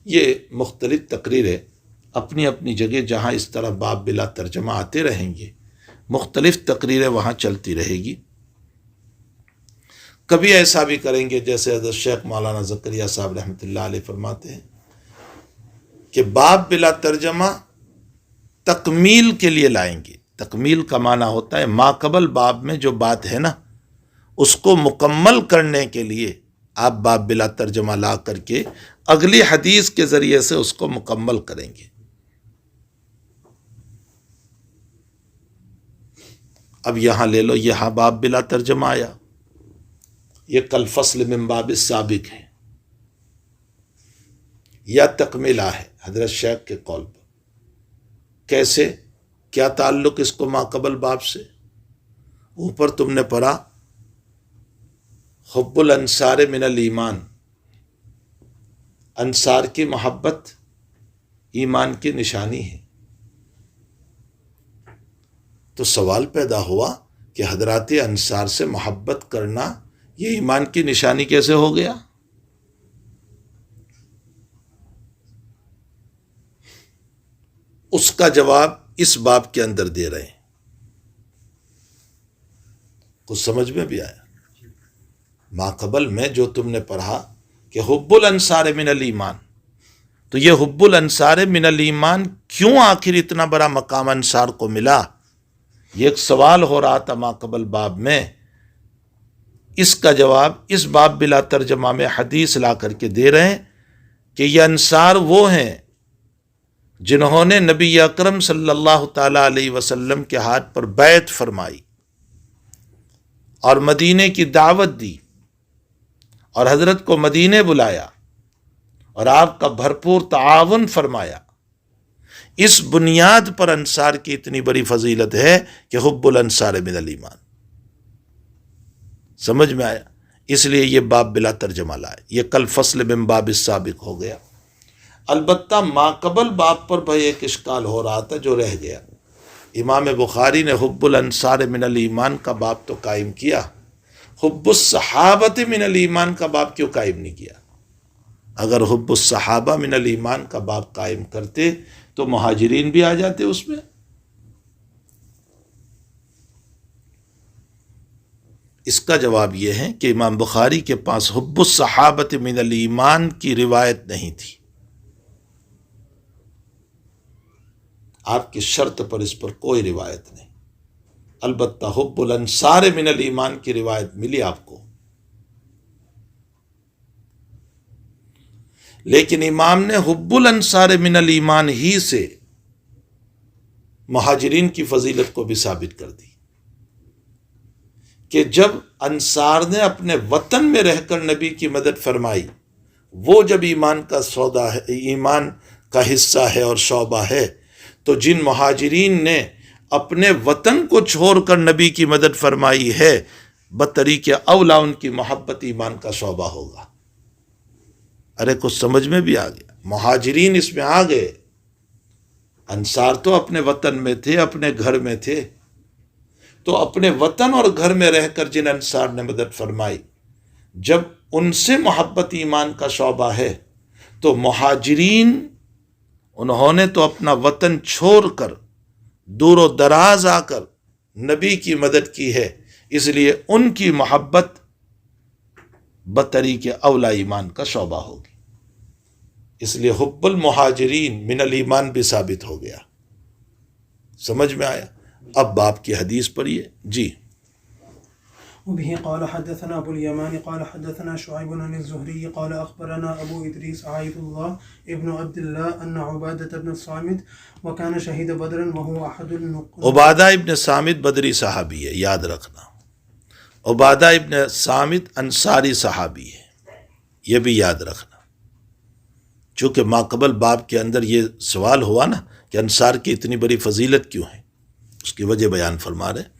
S1: یہ مختلف تقریریں اپنی اپنی جگہ جہاں اس طرح باب بلا ترجمہ آتے رہیں گے، مختلف تقریریں وہاں چلتی رہے گی۔ کبھی ایسا بھی کریں گے جیسے حضرت شیخ مولانا زکریا صاحب رحمۃ اللہ علیہ فرماتے ہیں کہ باب بلا ترجمہ تکمیل کے لیے لائیں گے۔ تکمیل کا معنی ہوتا ہے ماقبل باب میں جو بات ہے نا اس کو مکمل کرنے کے لیے آپ باب بلا ترجمہ لا کر کے اگلی حدیث کے ذریعے سے اس کو مکمل کریں گے۔ اب یہاں لے لو، یہاں باب بلا ترجمہ آیا، یہ کل فصل من باب السابق ہے یا تکملہ ہے حضرت شیخ کے قول پر۔ کیسے؟ کیا تعلق اس کو ماقبل باب سے؟ اوپر تم نے پڑھا حب الانصار من الایمان، انصار کی محبت ایمان کی نشانی ہے۔ تو سوال پیدا ہوا کہ حضرات انصار سے محبت کرنا یہ ایمان کی نشانی کیسے ہو گیا؟ اس کا جواب اس باب کے اندر دے رہے ہیں، کچھ سمجھ میں بھی آیا؟ ماقبل میں جو تم نے پڑھا کہ حب الانصار من الایمان، تو یہ حب الانصار من الایمان کیوں آخر اتنا بڑا مقام انصار کو ملا؟ یہ ایک سوال ہو رہا تھا ماقبل باب میں، اس کا جواب اس باب بلا ترجمہ میں حدیث لا کر کے دے رہے ہیں کہ یہ انصار وہ ہیں جنہوں نے نبی اکرم صلی اللہ تعالی علیہ وسلم کے ہاتھ پر بیعت فرمائی اور مدینے کی دعوت دی اور حضرت کو مدینے بلایا اور آپ کا بھرپور تعاون فرمایا۔ اس بنیاد پر انصار کی اتنی بڑی فضیلت ہے کہ حب الانصار من الایمان۔ سمجھ میں آیا؟ اس لیے یہ باب بلا ترجمہ لائے، یہ کل فصل من باب السابق ہو گیا۔ البتہ ماقبل باب پر بھائی ایک اشکال ہو رہا تھا جو رہ گیا۔ امام بخاری نے حب الانصار من الایمان کا باب تو قائم کیا، حب الصحابۃ من الایمان کا باب کیوں قائم نہیں کیا؟ اگر حب الصحابہ من الایمان کا باب قائم کرتے تو مہاجرین بھی آ جاتے اس میں۔ اس کا جواب یہ ہے کہ امام بخاری کے پاس حب الصحابۃ من الایمان کی روایت نہیں تھی، آپ کی شرط پر اس پر کوئی روایت نہیں۔ البتہ حب الانصار من الایمان کی روایت ملی آپ کو، لیکن امام نے حب الانصار من الایمان ہی سے مہاجرین کی فضیلت کو بھی ثابت کر دی کہ جب انصار نے اپنے وطن میں رہ کر نبی کی مدد فرمائی، وہ جب ایمان کا سودا ہے، ایمان کا حصہ ہے اور شعبہ ہے، تو جن مہاجرین نے اپنے وطن کو چھوڑ کر نبی کی مدد فرمائی ہے، بطریق اولا ان کی محبت ایمان کا شعبہ ہوگا۔ ارے کچھ سمجھ میں بھی آ گیا، مہاجرین اس میں آ گئے، انصار تو اپنے وطن میں تھے، اپنے گھر میں تھے، تو اپنے وطن اور گھر میں رہ کر جن انصار نے مدد فرمائی، جب ان سے محبت ایمان کا شعبہ ہے تو مہاجرین انہوں نے تو اپنا وطن چھوڑ کر دور و دراز آ کر نبی کی مدد کی ہے، اس لیے ان کی محبت بطریق اولا ایمان کا شعبہ ہوگی۔ اس لیے حب المہاجرین من الایمان بھی ثابت ہو گیا۔ سمجھ میں آیا؟ اب باپ کی حدیث پڑھیے جی۔
S2: وبه قال حدثنا أبو اليمان قال حدثنا شعيب عن الزهري قال أخبرنا أبو إدريس عايد الله ابن عبد الله أن عبادة بن الصامت وكان شهيد بدرا وهو أحد
S1: عبادہ ابن صامت بدری صحابی ہے، یاد رکھنا۔ عبادہ ابن صامت انصاری صحابی ہے، یہ بھی یاد رکھنا، چونکہ ماقبل باب کے اندر یہ سوال ہوا نا کہ انصار کی اتنی بڑی فضیلت کیوں ہے، اس کی وجہ بیان فرما رہے۔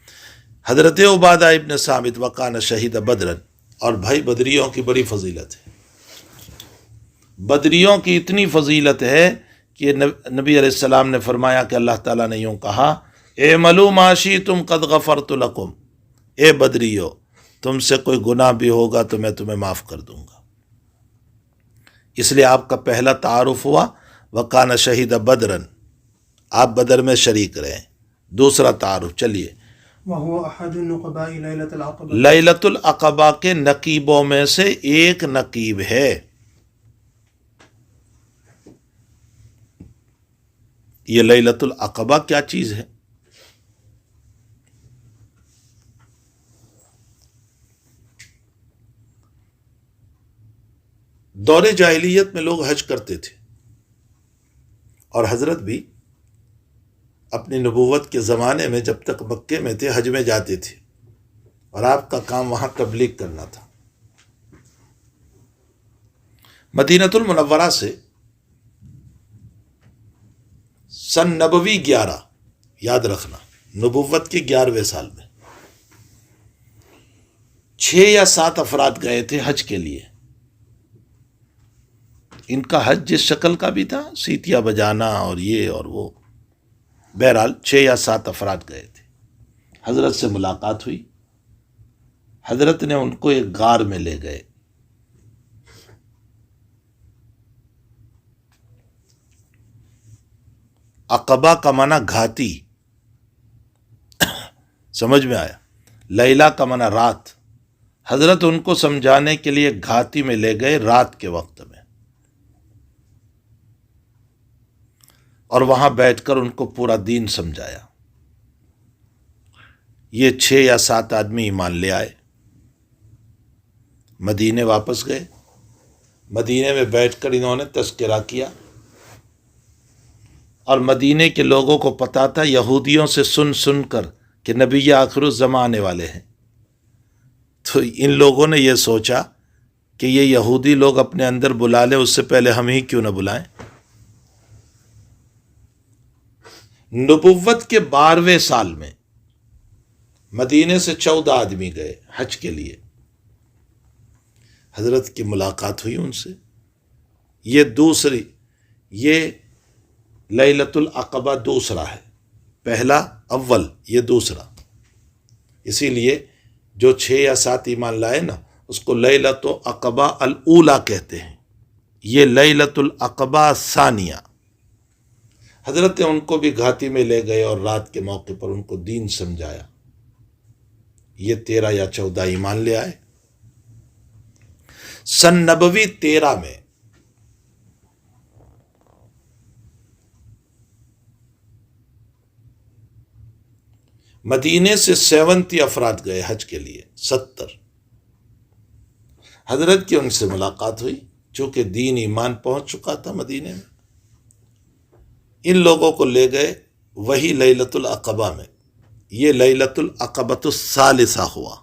S1: حضرت عبادہ ابن صامت وکان شہید بدرن، اور بھائی بدریوں کی بڑی فضیلت ہے، بدریوں کی اتنی فضیلت ہے کہ نبی علیہ السلام نے فرمایا کہ اللہ تعالیٰ نے یوں کہا، اعملوا ما شئتم قد غفرت لکم، اے بدریو تم سے کوئی گناہ بھی ہوگا تو میں تمہیں معاف کر دوں گا۔ اس لیے آپ کا پہلا تعارف ہوا وکان شہید بدرن، آپ بدر میں شریک رہے۔ دوسرا تعارف چلیے،
S2: وهو أحد النقباء ليلة العقبة،
S1: لیلۃ العقبہ کے نقیبوں میں سے ایک نقیب ہے۔ یہ لیلۃ العقبہ کیا چیز ہے؟ دور جاہلیت میں لوگ حج کرتے تھے، اور حضرت بھی اپنی نبوت کے زمانے میں جب تک مکے میں تھے حج میں جاتے تھے، اور آپ کا کام وہاں تبلیغ کرنا تھا۔ مدینۃ المنورہ سے سن نبوی 11، یاد رکھنا نبوت کے 11ویں سال میں 6 یا 7 افراد گئے تھے حج کے لیے۔ ان کا حج جس شکل کا بھی تھا، سیٹیاں بجانا اور یہ اور وہ، بہرحال 6 یا 7 افراد گئے تھے۔ حضرت سے ملاقات ہوئی، حضرت نے ان کو ایک غار میں لے گئے، عقبہ کا معنی گھاتی، سمجھ میں آیا؟ لیلہ کا معنی رات۔ حضرت ان کو سمجھانے کے لیے گھاتی میں لے گئے رات کے وقت میں، اور وہاں بیٹھ کر ان کو پورا دین سمجھایا۔ یہ 6 یا 7 آدمی ایمان لے آئے، مدینے واپس گئے، مدینے میں بیٹھ کر انہوں نے تذکرہ کیا، اور مدینے کے لوگوں کو پتا تھا یہودیوں سے سن سن کر کہ نبی آخر الزمان آنے والے ہیں، تو ان لوگوں نے یہ سوچا کہ یہ یہودی لوگ اپنے اندر بلا لیں، اس سے پہلے ہم ہی کیوں نہ بلائیں۔ نبوت کے 12ویں سال میں مدینے سے 14 آدمی گئے حج کے لیے، حضرت کی ملاقات ہوئی ان سے۔ یہ لیلۃ العقبہ دوسرا ہے، پہلا اول، یہ دوسرا، اسی لیے جو 6 یا 7 ایمان لائے نا اس کو لیلۃ العقبہ الاولیٰ کہتے ہیں، یہ لیلۃ العقبہ ثانیہ۔ حضرت ان کو بھی گھاتی میں لے گئے اور رات کے موقع پر ان کو دین سمجھایا، یہ 13 یا 14 ایمان لے آئے۔ سن نبوی 13 میں مدینے سے 70 افراد گئے حج کے لیے، 70۔ حضرت کی ان سے ملاقات ہوئی، چونکہ دین ایمان پہنچ چکا تھا مدینے میں۔ ان لوگوں کو لے گئے وہی لیلۃ العقبہ میں، یہ لیلۃ العقبۃ الثالثہ ہوا۔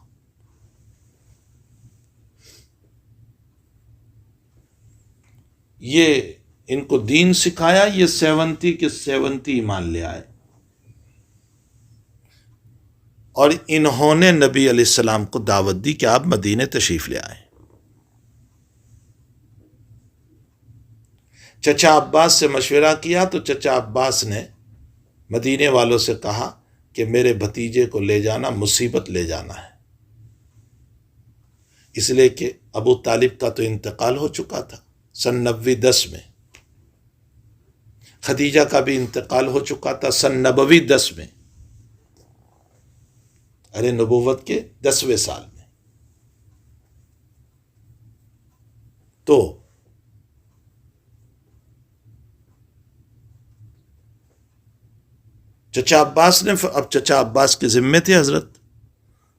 S1: یہ ان کو دین سکھایا، یہ 70 کے 70 ایمان لے آئے، اور انہوں نے نبی علیہ السلام کو دعوت دی کہ آپ مدینے تشریف لے آئیں۔ چچا عباس سے مشورہ کیا تو چچا عباس نے مدینے والوں سے کہا کہ میرے بھتیجے کو لے جانا مصیبت لے جانا ہے، اس لیے کہ ابو طالب کا تو انتقال ہو چکا تھا سن 90-10 میں، خدیجہ کا بھی انتقال ہو چکا تھا سن 90-10 میں، ارے نبوت کے 10ویں سال میں۔ تو چچا عباس نے، اب چچا عباس کے ذمے تھے حضرت،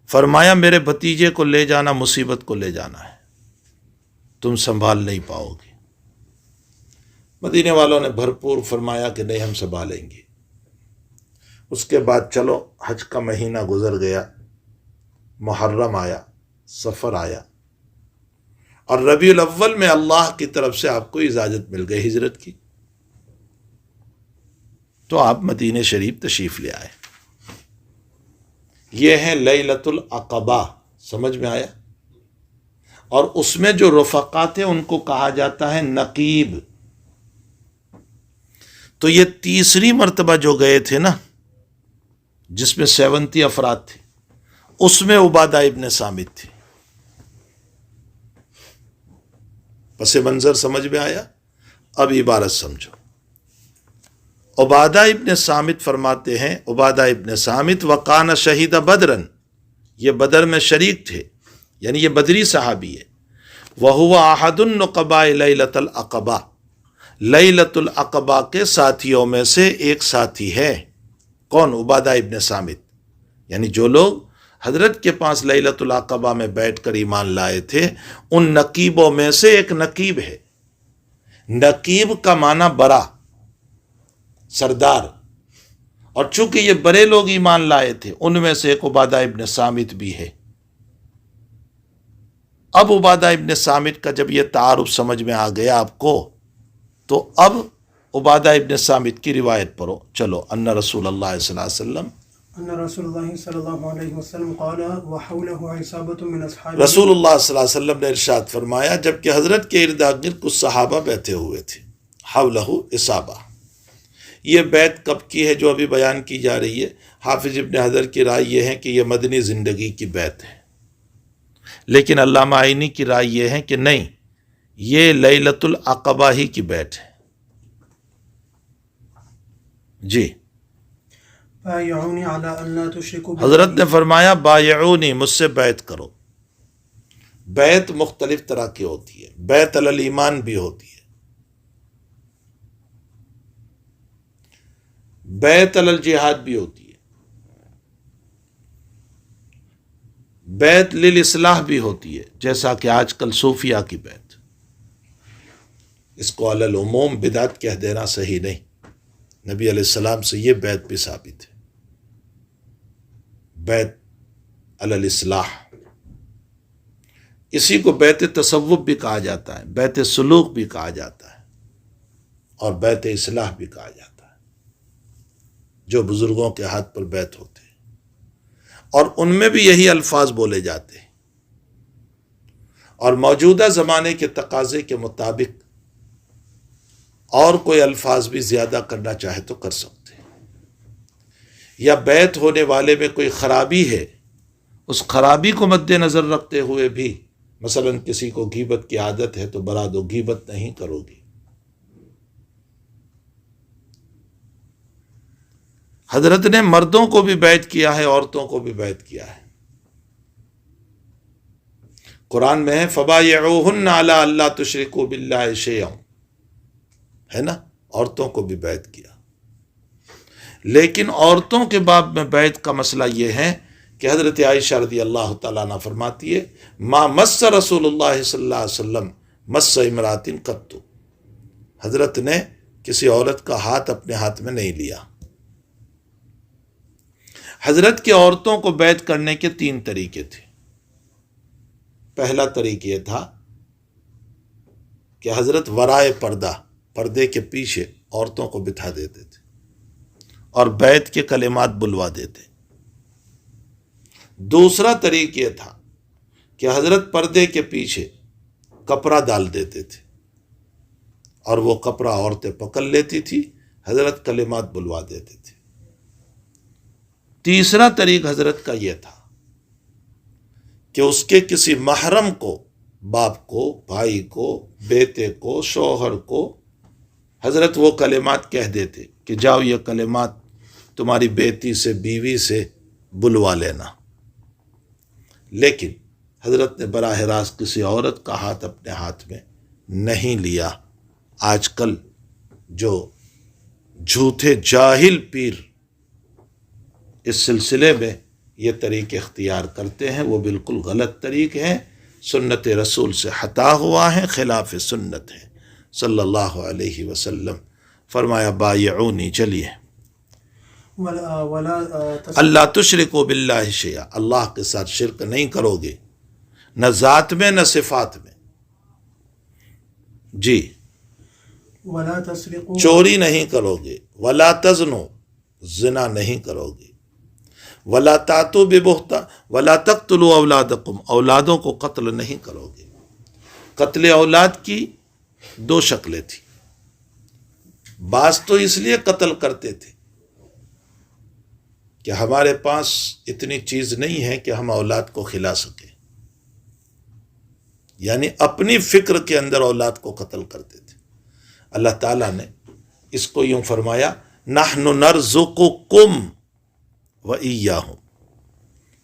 S1: فرمایا میرے بھتیجے کو لے جانا مصیبت کو لے جانا ہے، تم سنبھال نہیں پاؤ گے۔ مدینے والوں نے بھرپور فرمایا کہ نہیں، ہم سنبھالیں گے۔ اس کے بعد چلو حج کا مہینہ گزر گیا، محرم آیا، سفر آیا، اور ربیع الاول میں اللہ کی طرف سے آپ کو اجازت مل گئی ہجرت کی، تو آپ مدینہ شریف تشریف لے آئے۔ یہ ہے لیلۃ العقبہ، سمجھ میں آیا؟ اور اس میں جو رفقا تھے ان کو کہا جاتا ہے نقیب۔ تو یہ تیسری مرتبہ جو گئے تھے نا، جس میں 70 افراد تھے، اس میں عبادہ ابن صامت تھے۔ پس منظر سمجھ میں آیا؟ اب عبارت سمجھو۔ عبادہ ابن صامت فرماتے ہیں، عبادہ ابن صامت وقان شہید بدرن، یہ بدر میں شریک تھے، یعنی یہ بدری صحابی ہے۔ وہو احد النقباء لیلۃ العقبہ، لیلۃ العقبہ کے ساتھیوں میں سے ایک ساتھی ہے۔ کون؟ عبادہ ابن صامت، یعنی جو لوگ حضرت کے پاس لیلۃ العقبہ میں بیٹھ کر ایمان لائے تھے، ان نقیبوں میں سے ایک نقیب ہے۔ نقیب کا معنی بڑا، سردار، اور چونکہ یہ بڑے لوگ ایمان لائے تھے، ان میں سے ایک عبادہ ابن صامت بھی ہے۔ اب عبادہ ابن صامت کا جب یہ تعارف سمجھ میں آ گیا آپ کو، تو اب عبادہ ابن صامت کی روایت پڑھو۔ چلو، ان رسول اللہ صلی اللہ علیہ وسلم،
S2: ان رسول اللہ صلی اللہ علیہ وسلم قال وحوله عصابۃ من اصحاب،
S1: رسول اللہ صلی اللہ علیہ وسلم نے ارشاد فرمایا جبکہ حضرت کے ارد گرد کچھ صحابہ بیٹھے ہوئے تھے، حولہ اصابہ۔ یہ بیعت کب کی ہے جو ابھی بیان کی جا رہی ہے؟ حافظ ابن حجر کی رائے یہ ہے کہ یہ مدنی زندگی کی بیعت ہے، لیکن علامہ عینی کی رائے یہ ہے کہ نہیں، یہ لیلۃ العقبہ ہی کی بیعت ہے۔ جی،
S2: بایعونی علی ان لا تشرکوا باللہ،
S1: حضرت نے فرمایا بایعونی، مجھ سے بیعت کرو۔ بیعت مختلف طرح کی ہوتی ہے، بیعت علی الایمان بھی ہوتی ہے، بیعت علی الجہاد بھی ہوتی ہے، بیعت للاصلاح بھی ہوتی ہے، جیسا کہ آج کل صوفیہ کی بیعت۔ اس کو علی العموم بدعت کہہ دینا صحیح نہیں، نبی علیہ السلام سے یہ بیعت بھی ثابت ہے، بیعت علی الاصلاح۔ اسی کو بیعت تصوف بھی کہا جاتا ہے، بیعت سلوک بھی کہا جاتا ہے، اور بیعت اصلاح بھی کہا جاتا ہے، جو بزرگوں کے ہاتھ پر بیعت ہوتے ہیں، اور ان میں بھی یہی الفاظ بولے جاتے ہیں، اور موجودہ زمانے کے تقاضے کے مطابق اور کوئی الفاظ بھی زیادہ کرنا چاہے تو کر سکتے ہیں، یا بیعت ہونے والے میں کوئی خرابی ہے، اس خرابی کو مد نظر رکھتے ہوئے بھی، مثلا کسی کو غیبت کی عادت ہے تو برا دو، غیبت نہیں کرو گی۔ حضرت نے مردوں کو بھی بیعت کیا ہے، عورتوں کو بھی بیعت کیا ہے۔ قرآن میں ہے فَبَایِعُوهُنَّ عَلَىٰ أَلَّا تُشْرِكُوا بِاللَّهِ شَيْئًا، ہے نا، عورتوں کو بھی بیعت کیا۔ لیکن عورتوں کے باب میں بیعت کا مسئلہ یہ ہے کہ حضرت عائشہ رضی اللہ تعالیٰ عنہ فرماتی ہے ما مس رسول اللہ صلی اللہ علیہ وسلم مس امرات قط، حضرت نے کسی عورت کا ہاتھ اپنے ہاتھ میں نہیں لیا۔ حضرت کی عورتوں کو بیعت کرنے کے 3 طریقے تھے۔ پہلا طریقہ یہ تھا کہ حضرت ورائے پردے کے پیچھے عورتوں کو بٹھا دیتے تھے اور بیعت کے کلمات بلوا دیتے۔ دوسرا طریقہ یہ تھا کہ حضرت پردے کے پیچھے کپڑا ڈال دیتے تھے اور وہ کپڑا عورتیں پکڑ لیتی تھی، حضرت کلمات بلوا دیتے تھے۔ تیسرا طریق حضرت کا یہ تھا کہ اس کے کسی محرم کو، باپ کو، بھائی کو، بیٹے کو، شوہر کو حضرت وہ کلمات کہہ دیتے کہ جاؤ یہ کلمات تمہاری بیٹی سے، بیوی سے بلوا لینا۔ لیکن حضرت نے براہ راست کسی عورت کا ہاتھ اپنے ہاتھ میں نہیں لیا۔ آج کل جو جھوٹے جاہل پیر اس سلسلے میں یہ طریق اختیار کرتے ہیں، وہ بالکل غلط طریق ہیں، سنت رسول سے ہٹا ہوا ہے، خلاف سنت ہے صلی اللہ علیہ وسلم۔ فرمایا بایعونی، چلیے، اللہ تشرکو باللہ شیئا، اللہ کے ساتھ شرک نہیں کرو گے، نہ ذات میں نہ صفات میں۔ جی،
S2: ولا تسرقوا،
S1: چوری نہیں کرو گے، ولا تزنو، زنا نہیں کرو گے، ولا تاتوا ببہتان، ولا تقتلوا اولادکم، اولادوں کو قتل نہیں کرو گے۔ قتل اولاد کی 2 شکلیں تھیں۔ بعض تو اس لیے قتل کرتے تھے کہ ہمارے پاس اتنی چیز نہیں ہے کہ ہم اولاد کو کھلا سکیں، یعنی اپنی فکر کے اندر اولاد کو قتل کرتے تھے۔ اللہ تعالیٰ نے اس کو یوں فرمایا نحن نرزقکم وإیاہم،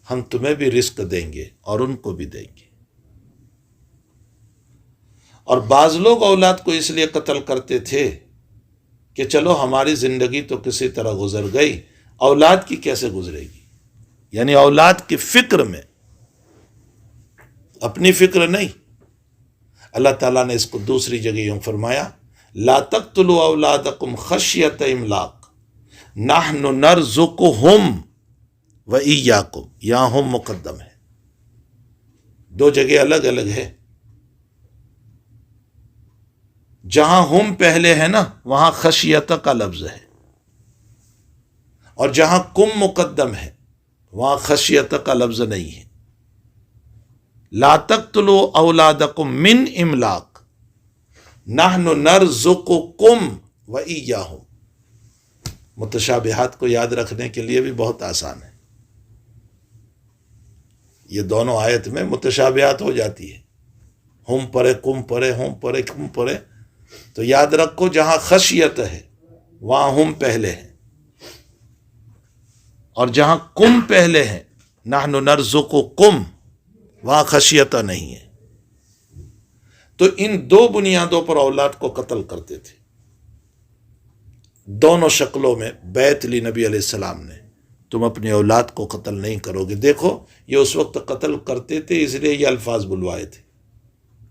S1: ہم تمہیں بھی رزق دیں گے اور ان کو بھی دیں گے۔ اور بعض لوگ اولاد کو اس لیے قتل کرتے تھے کہ چلو ہماری زندگی تو کسی طرح گزر گئی، اولاد کی کیسے گزرے گی، یعنی اولاد کی فکر میں، اپنی فکر نہیں۔ اللہ تعالیٰ نے اس کو دوسری جگہ یوں فرمایا لا تقتلوا اولادکم خشیۃ املاق نحن نرزقہم وإیاکم، یہاں ہم مقدم ہے، 2 جگہ الگ الگ ہے۔ جہاں ہم پہلے ہے نا وہاں خشیت کا لفظ ہے، اور جہاں کم مقدم ہے وہاں خشیت کا لفظ نہیں ہے۔ لا تقتلوا اولادکم من املاق نحن نرزقکم وإیاہم۔ متشابہات کو یاد رکھنے کے لیے بھی بہت آسان ہے، یہ دونوں آیت میں متشابہات ہو جاتی ہے، ہم پڑھے کم پڑھے، ہم پڑھے کم پڑھے، تو یاد رکھو جہاں خشیت ہے وہاں ہم پہلے ہیں، اور جہاں کم پہلے ہیں نحن نرزقکم وہاں خشیت نہیں ہے۔ تو ان 2 بنیادوں پر اولاد کو قتل کرتے تھے، دونوں شکلوں میں بیعت لی نبی علیہ السلام نے، تم اپنی اولاد کو قتل نہیں کرو گے۔ دیکھو یہ اس وقت قتل کرتے تھے اس لیے یہ الفاظ بلوائے تھے۔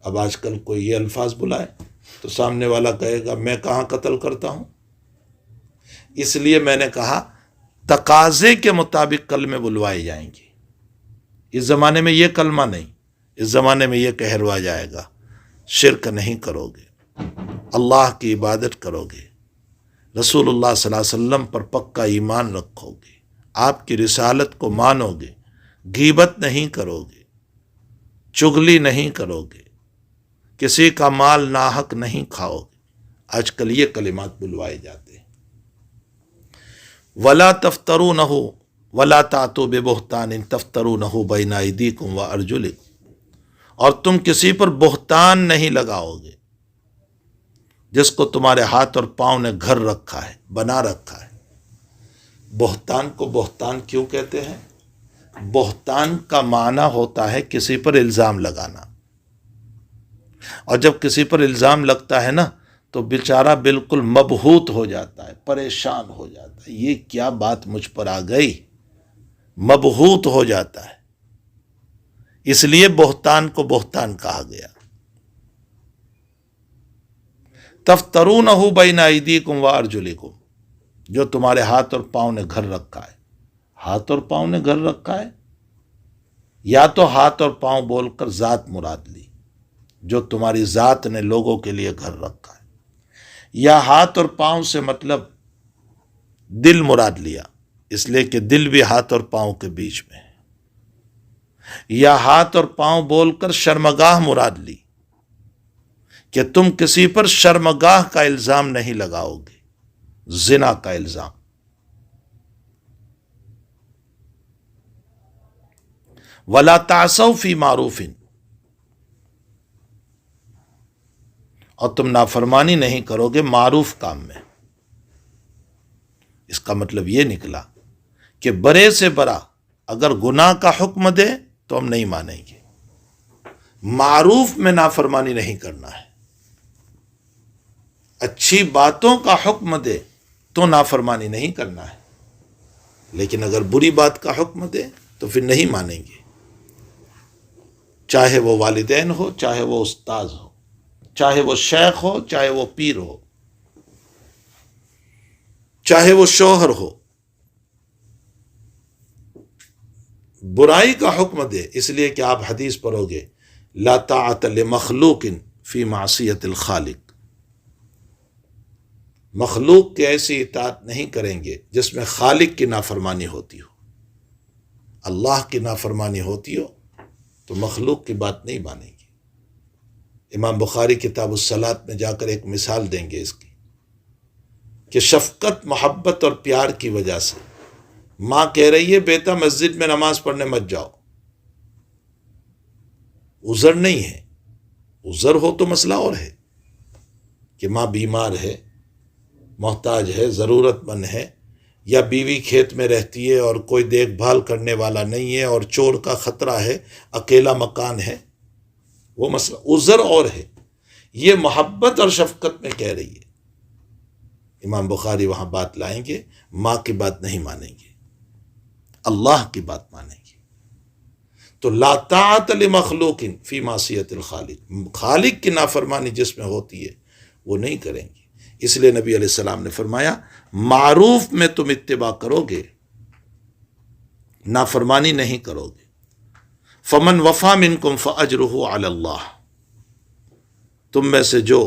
S1: اب آج کل کوئی یہ الفاظ بلائے تو سامنے والا کہے گا میں کہاں قتل کرتا ہوں۔ اس لیے میں نے کہا تقاضے کے مطابق کلمے بلوائے جائیں گے۔ اس زمانے میں یہ کلمہ نہیں، اس زمانے میں یہ کہلوایا جائے گا شرک نہیں کرو گے، اللہ کی عبادت کرو گے، رسول اللہ صلی اللہ علیہ وسلم پر پکا ایمان رکھو گے، آپ کی رسالت کو مانو گے، غیبت نہیں کرو گے، چغلی نہیں کرو گے، کسی کا مال ناحق نہیں کھاؤ گے۔ آج کل یہ کلمات بلوائے جاتے ہیں۔ ولا تفترونہ ولا تاتوا ببہتان تفترونہ بین ایدیکم وارجلکم، اور تم کسی پر بہتان نہیں لگاؤ گے جس کو تمہارے ہاتھ اور پاؤں نے گھر رکھا ہے، بنا رکھا ہے۔ بہتان کو بہتان کیوں کہتے ہیں؟ بہتان کا معنی ہوتا ہے کسی پر الزام لگانا، اور جب کسی پر الزام لگتا ہے نا تو بیچارہ بالکل مبہوت ہو جاتا ہے، پریشان ہو جاتا ہے، یہ کیا بات مجھ پر آ گئی، مبہوت ہو جاتا ہے۔ اس لیے بہتان کو بہتان کہا گیا۔ تفترونہ بین ایدیکم وارجلکم، جو تمہارے ہاتھ اور پاؤں نے گھر رکھا ہے۔ ہاتھ اور پاؤں نے گھر رکھا ہے، یا تو ہاتھ اور پاؤں بول کر ذات مراد لی، جو تمہاری ذات نے لوگوں کے لیے گھر رکھا ہے، یا ہاتھ اور پاؤں سے مطلب دل مراد لیا، اس لیے کہ دل بھی ہاتھ اور پاؤں کے بیچ میں ہے، یا ہاتھ اور پاؤں بول کر شرمگاہ مراد لی کہ تم کسی پر شرمگاہ کا الزام نہیں لگاؤ گے، زنا کا الزام۔ وَلَا تَعْصَوْا فِي مَعْرُوفٍ، اور تم نافرمانی نہیں کرو گے معروف کام میں۔ اس کا مطلب یہ نکلا کہ برے سے برا اگر گناہ کا حکم دے تو ہم نہیں مانیں گے، معروف میں نافرمانی نہیں کرنا ہے۔ اچھی باتوں کا حکم دے تو نافرمانی نہیں کرنا ہے، لیکن اگر بری بات کا حکم دے تو پھر نہیں مانیں گے، چاہے وہ والدین ہو، چاہے وہ استاذ ہو، چاہے وہ شیخ ہو، چاہے وہ پیر ہو، چاہے وہ شوہر ہو۔ برائی کا حکم دے، اس لیے کہ آپ حدیث پڑھو گے، لا طاعت لمخلوق فی معصیت الخالق، مخلوق کی ایسی اطاعت نہیں کریں گے جس میں خالق کی نافرمانی ہوتی ہو۔ اللہ کی نافرمانی ہوتی ہو تو مخلوق کی بات نہیں مانیں گے۔ امام بخاری کتاب الصلاۃ میں جا کر ایک مثال دیں گے اس کی، کہ شفقت، محبت اور پیار کی وجہ سے ماں کہہ رہی ہے بیٹا مسجد میں نماز پڑھنے مت جاؤ، عذر نہیں ہے، عذر ہو تو مسئلہ اور ہے کہ ماں بیمار ہے، محتاج ہے، ضرورت مند ہے، یا بیوی کھیت میں رہتی ہے اور کوئی دیکھ بھال کرنے والا نہیں ہے اور چور کا خطرہ ہے، اکیلا مکان ہے، وہ مسئلہ عذر اور ہے۔ یہ محبت اور شفقت میں کہہ رہی ہے۔ امام بخاری وہاں بات لائیں گے، ماں کی بات نہیں مانیں گے، اللہ کی بات مانیں گے۔ تو لا طاعت لمخلوق فی معصیت الخالق، خالق کی نافرمانی جس میں ہوتی ہے وہ نہیں کریں گے۔ اس لیے نبی علیہ السلام نے فرمایا معروف میں تم اتباع کرو گے، نافرمانی نہیں کرو گے۔ فمن وفا منکم فاجرہ علی اللہ، تم میں سے جو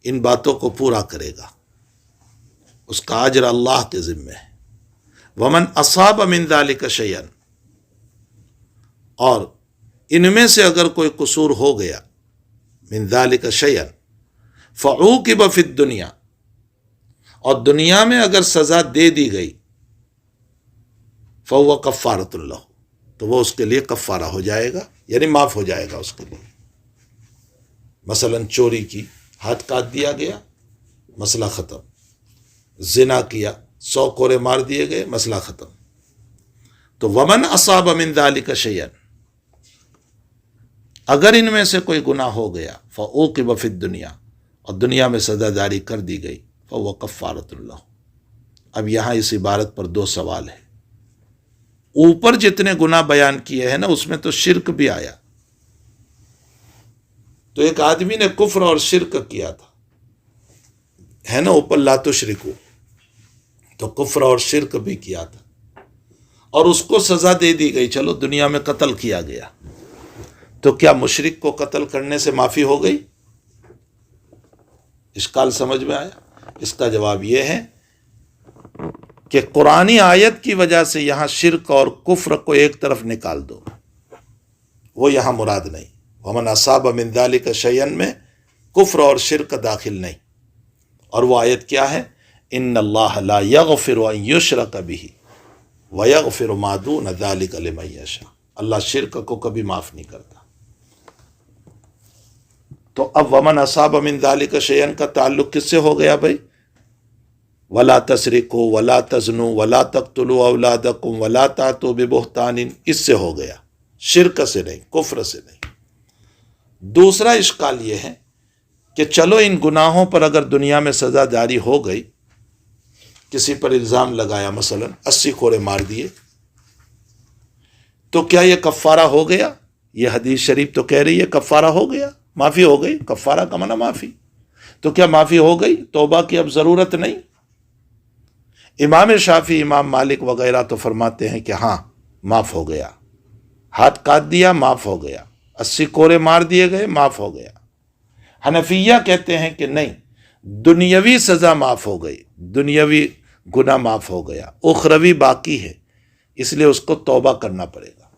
S1: ان باتوں کو پورا کرے گا اس کا اجر اللہ کے ذمہ ہے۔ ومن اصاب من ذلک شیئا، اور ان میں سے اگر کوئی قصور ہو گیا، من ذلک شیئا فعوقب فی الدنیا، اور دنیا میں اگر سزا دے دی گئی، فہو کفارۃ لہ، تو وہ اس کے لیے کفارہ ہو جائے گا، یعنی معاف ہو جائے گا اس کے لیے۔ مثلا چوری کی، ہاتھ کاٹ دیا گیا، مسئلہ ختم۔ زنا کیا، 100 کوڑے مار دیے گئے، مسئلہ ختم۔ تو ومن اصاب من ذلک شیئا، اگر ان میں سے کوئی گناہ ہو گیا، فعوقب فی الدنیا، اور دنیا میں سزا جاری کر دی گئی، فہو کفارۃ لہ۔ اب یہاں اس عبارت پر 2 سوال ہے۔ اوپر جتنے گناہ بیان کیے ہیں نا، اس میں تو شرک بھی آیا۔ تو ایک آدمی نے کفر اور شرک کیا تھا، ہے نا، اوپر لا تشرکو، تو کفر اور شرک بھی کیا تھا، اور اس کو سزا دے دی گئی، چلو دنیا میں قتل کیا گیا، تو کیا مشرک کو قتل کرنے سے معافی ہو گئی؟ اشکال سمجھ میں آیا؟ اس کا جواب یہ ہے کہ قرآنی آیت کی وجہ سے یہاں شرک اور کفر کو ایک طرف نکال دو، وہ یہاں مراد نہیں۔ ومن اصاب من ذلک شیئا میں کفر اور شرک داخل نہیں۔ اور وہ آیت کیا ہے؟ ان اللہ لا یغفر ان یشرک بہ ویغفر ما دون ذلک لمن یشاء، اللہ شرک کو کبھی معاف نہیں کرتا۔ تو اب ومن اصاب من ذلک شیئا کا تعلق کس سے ہو گیا بھائی؟ ولا تسرقوا ولا تزنوا ولا تقتلوا اولادکم ولا تأتوا ببہتان، اس سے ہو گیا، شرک سے نہیں، کفر سے نہیں۔ دوسرا اشکال یہ ہے کہ چلو ان گناہوں پر اگر دنیا میں سزا جاری ہو گئی، کسی پر الزام لگایا، مثلا 80 کوڑے مار دیے، تو کیا یہ کفارہ ہو گیا؟ یہ حدیث شریف تو کہہ رہی ہے کفارہ ہو گیا، معافی ہو گئی، کفارہ کا معنی معافی، تو کیا معافی ہو گئی؟ توبہ کی اب ضرورت نہیں؟ امام شافعی، امام مالک وغیرہ تو فرماتے ہیں کہ ہاں معاف ہو گیا، ہاتھ کاٹ دیا معاف ہو گیا، 80 کوڑے مار دیے گئے معاف ہو گیا۔ حنفیہ کہتے ہیں کہ نہیں، دنیاوی سزا معاف ہو گئی، دنیاوی گناہ معاف ہو گیا، اخروی باقی ہے، اس لیے اس کو توبہ کرنا پڑے گا۔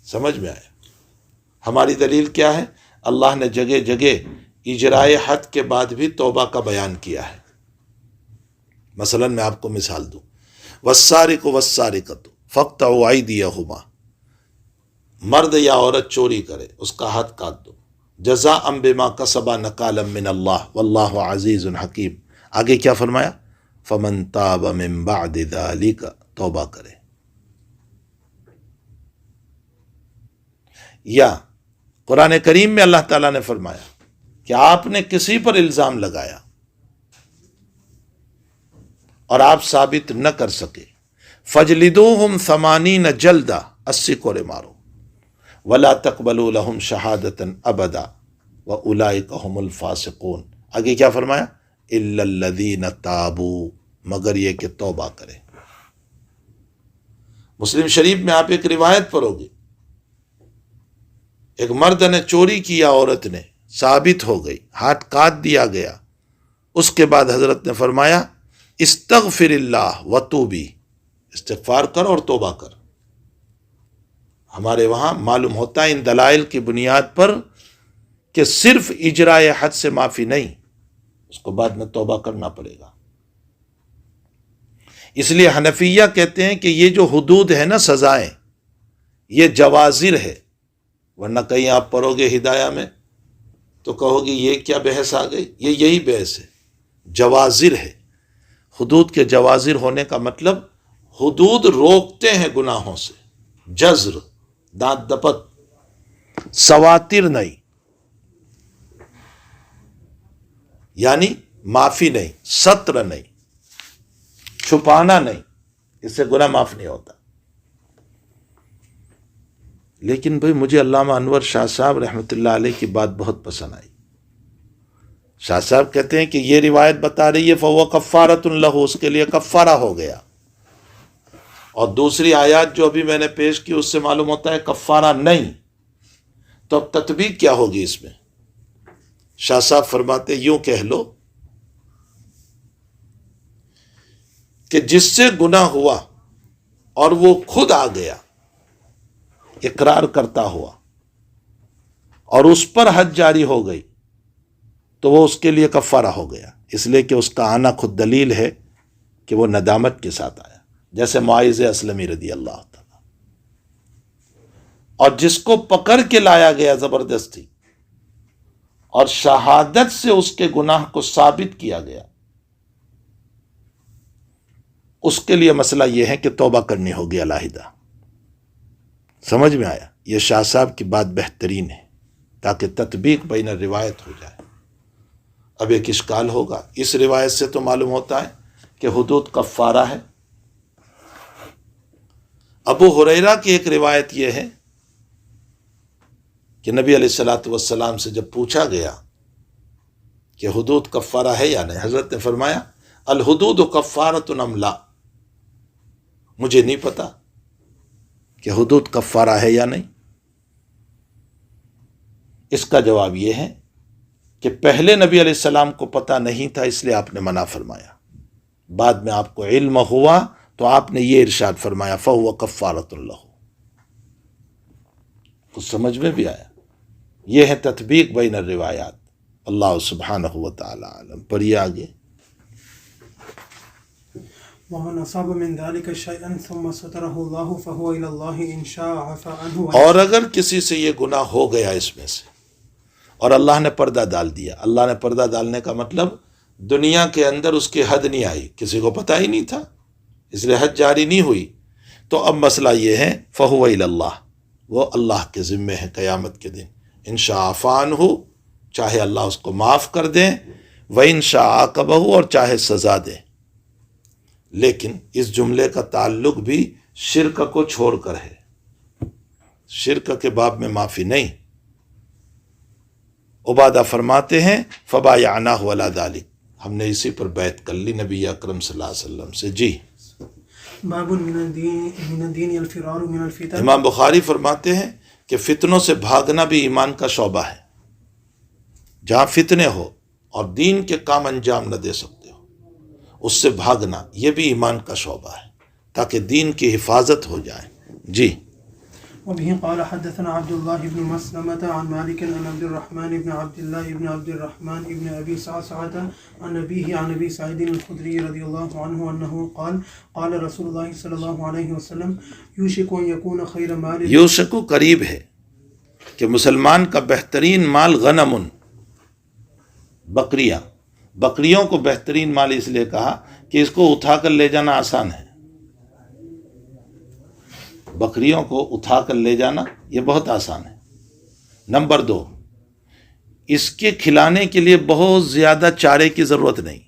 S1: سمجھ میں آیا؟ ہماری دلیل کیا ہے؟ اللہ نے جگہ جگہ اجرائے حد کے بعد بھی توبہ کا بیان کیا ہے۔ مثلا میں آپ کو مثال دوں، والسارق والسارقۃ فاقطعوا ایدیہما، مرد یا عورت چوری کرے، اس کا ہاتھ کاٹ دو، جزاء بما کسبا نکالا من اللہ واللہ عزیز حکیم۔ آگے کیا فرمایا؟ فمن تاب من بعد ذلک، توبہ کرے۔ یا قرآن کریم میں اللہ تعالیٰ نے فرمایا کہ آپ نے کسی پر الزام لگایا اور آپ ثابت نہ کر سکے، فجلدوہم 80 جلدہ، 80 کوڑے مارو، ولا تقبلوا لهم شہادتا ابدا واولئک هم الفاسقون۔ آگے کیا فرمایا؟ الا الذین تابوا، مگر یہ کہ توبہ کرے۔ مسلم شریف میں آپ ایک روایت پڑھو گے، ایک مرد نے چوری کیا، عورت نے، ثابت ہو گئی، ہاتھ کاٹ دیا گیا، اس کے بعد حضرت نے فرمایا استغفر اللہ وتوبی، استغفار کر اور توبہ کر۔ ہمارے وہاں معلوم ہوتا ہے ان دلائل کی بنیاد پر کہ صرف اجرائے حد سے معافی نہیں، اس کو بعد میں توبہ کرنا پڑے گا۔ اس لیے حنفیہ کہتے ہیں کہ یہ جو حدود ہے نا، سزائیں، یہ جوازر ہے، ورنہ کہیں آپ پڑھو گے ہدایہ میں تو کہو گے یہ کیا بحث آ گئی، یہی بحث ہے، جوازر ہے۔ حدود کے جوازر ہونے کا مطلب حدود روکتے ہیں گناہوں سے، جزر، دانت دپت، سواتر نہیں، یعنی معافی نہیں، ستر نہیں، چھپانا نہیں، اس سے گناہ معاف نہیں ہوتا۔ لیکن بھئی مجھے علامہ انور شاہ صاحب رحمۃ اللہ علیہ کی بات بہت پسند آئی۔ شاہ صاحب کہتے ہیں کہ یہ روایت بتا رہی ہے فَهُوَ كَفَّارَةٌ لَهُ، اس کے لیے کفارہ ہو گیا، اور دوسری آیات جو ابھی میں نے پیش کی اس سے معلوم ہوتا ہے کفارہ نہیں، تو اب تطبیق کیا ہوگی اس میں؟ شاہ صاحب فرماتے یوں کہہ لو کہ جس سے گناہ ہوا اور وہ خود آ گیا اقرار کرتا ہوا اور اس پر حد جاری ہو گئی، تو وہ اس کے لیے کفارہ ہو گیا، اس لیے کہ اس کا آنا خود دلیل ہے کہ وہ ندامت کے ساتھ آیا، جیسے معاذ اسلمی رضی اللہ تعالیٰ۔ اور جس کو پکڑ کے لایا گیا زبردستی اور شہادت سے اس کے گناہ کو ثابت کیا گیا، اس کے لیے مسئلہ یہ ہے کہ توبہ کرنی ہوگی علیحدہ۔ سمجھ میں آیا؟ یہ شاہ صاحب کی بات بہترین ہے تاکہ تطبیق بین روایت ہو جائے۔ اب ایک اشکال ہوگا، اس روایت سے تو معلوم ہوتا ہے کہ حدود کفارہ ہے۔ ابو ہریرہ کی ایک روایت یہ ہے کہ نبی علیہ الصلوۃ والسلام سے جب پوچھا گیا کہ حدود کفارہ ہے یا نہیں، حضرت نے فرمایا الحدود کفارۃ ام لا، مجھے نہیں پتا کہ حدود کفارہ ہے یا نہیں۔ اس کا جواب یہ ہے کہ پہلے نبی علیہ السلام کو پتہ نہیں تھا، اس لیے آپ نے منع فرمایا، بعد میں آپ کو علم ہوا تو آپ نے یہ ارشاد فرمایا فَهُوَ كَفَّارَةٌ لَهُ۔ کچھ سمجھ میں بھی آیا؟ یہ ہے تطبیق بین الروایات۔ اللہ سبحانہ وتعالی عالم۔ پڑھیے آگے۔
S2: ومن اصاب من ذلك شيئا ثم ستره الله فهو الى الله ان شاء عفا عنه۔
S1: اور اگر کسی سے یہ گناہ ہو گیا اس میں سے اور اللہ نے پردہ ڈال دیا، اللہ نے پردہ ڈالنے کا مطلب دنیا کے اندر اس کی حد نہیں آئی، کسی کو پتہ ہی نہیں تھا، اس لیے حد جاری نہیں ہوئی، تو اب مسئلہ یہ ہے فَهُوَ إِلَى اللَّهِ، وہ اللہ کے ذمے ہے قیامت کے دن، ان شاء عفا عنہ، چاہے اللہ اس کو معاف کر دیں، وَإِن شَاءَ عَاقَبَهُ، اور چاہے سزا دیں. لیکن اس جملے کا تعلق بھی شرک کو چھوڑ کر ہے، شرک کے باب میں معافی نہیں. عبادہ فرماتے ہیں فَبَايَعْنَاهُ عَلَى ذَلِكَ، ہم نے اسی پر بیعت کر لی نبی اکرم صلی اللہ علیہ وسلم سے. جی
S2: باب من الدین الفرار من الفتن.
S1: امام بخاری فرماتے ہیں کہ فتنوں سے بھاگنا بھی ایمان کا شعبہ ہے. جہاں فتنے ہو اور دین کے کام انجام نہ دے سکتے ہو، اس سے بھاگنا یہ بھی ایمان کا شعبہ ہے، تاکہ دین کی حفاظت ہو جائے. جی
S2: وبه قال حدثنا عبد الله بن مسلمة عن مالك عن عبد الرحمن بن عبد الله بن عبد الرحمن بن أبي سعسعة عن أبيه عن أبي سعيد الخدري رضي الله عنه أنه قال قال رسول الله صلى الله عليه وسلم يوشك أن يكون خير مال.
S1: یوشکو قریب ہے کہ مسلمان کا بہترین مال غنم، بکریوں کو بہترین مال اس لیے کہا کہ اس کو اٹھا کر لے جانا آسان ہے. بکریوں کو اٹھا کر لے جانا یہ بہت آسان ہے. نمبر 2، اس کے کھلانے کے لیے بہت زیادہ چارے کی ضرورت نہیں،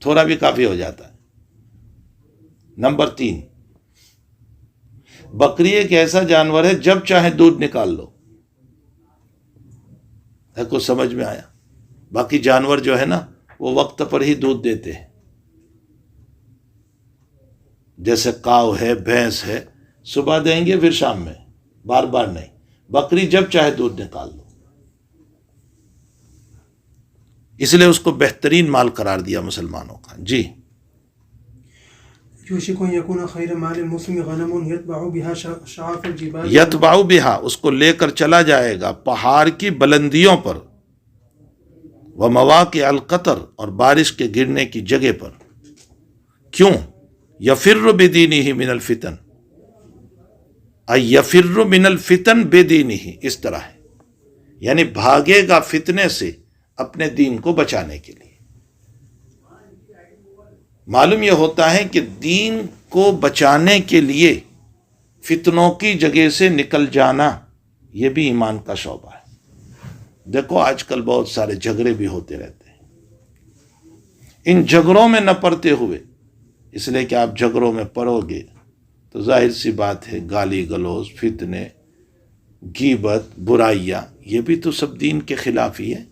S1: تھوڑا بھی کافی ہو جاتا ہے. نمبر 3، بکری ایک ایسا جانور ہے جب چاہے دودھ نکال لو. ہے کچھ سمجھ میں آیا؟ باقی جانور جو ہے نا وہ وقت پر ہی دودھ دیتے ہیں، جیسے کاؤ ہے، بھینس ہے، صبح دیں گے پھر شام میں، بار بار نہیں. بکری جب چاہے دودھ نکال لو، اس لیے اس کو بہترین مال قرار دیا مسلمانوں کا. جی
S2: يوشك أن يكون خير مال المسلم غنم يتبع بها شعاف الجبال.
S1: یتبع بہا، اس کو لے کر چلا جائے گا پہاڑ کی بلندیوں پر، ومواقع القطر، اور بارش کے گرنے کی جگہ پر. کیوں؟ یفر بدینہ من الفتن، یفر من الفتن بدینہ، اس طرح ہے، یعنی بھاگے گا فتنے سے اپنے دین کو بچانے کے لیے. معلوم یہ ہوتا ہے کہ دین کو بچانے کے لیے فتنوں کی جگہ سے نکل جانا یہ بھی ایمان کا شعبہ ہے. دیکھو آج کل بہت سارے جھگڑے بھی ہوتے رہتے ہیں. ان جھگڑوں میں نہ پڑتے ہوئے، اس لیے کہ آپ جھگڑوں میں پڑو گے تو ظاہر سی بات ہے گالی گلوز، فتنے، غیبت، برائیاں، یہ بھی تو سب دین کے خلاف ہی ہے.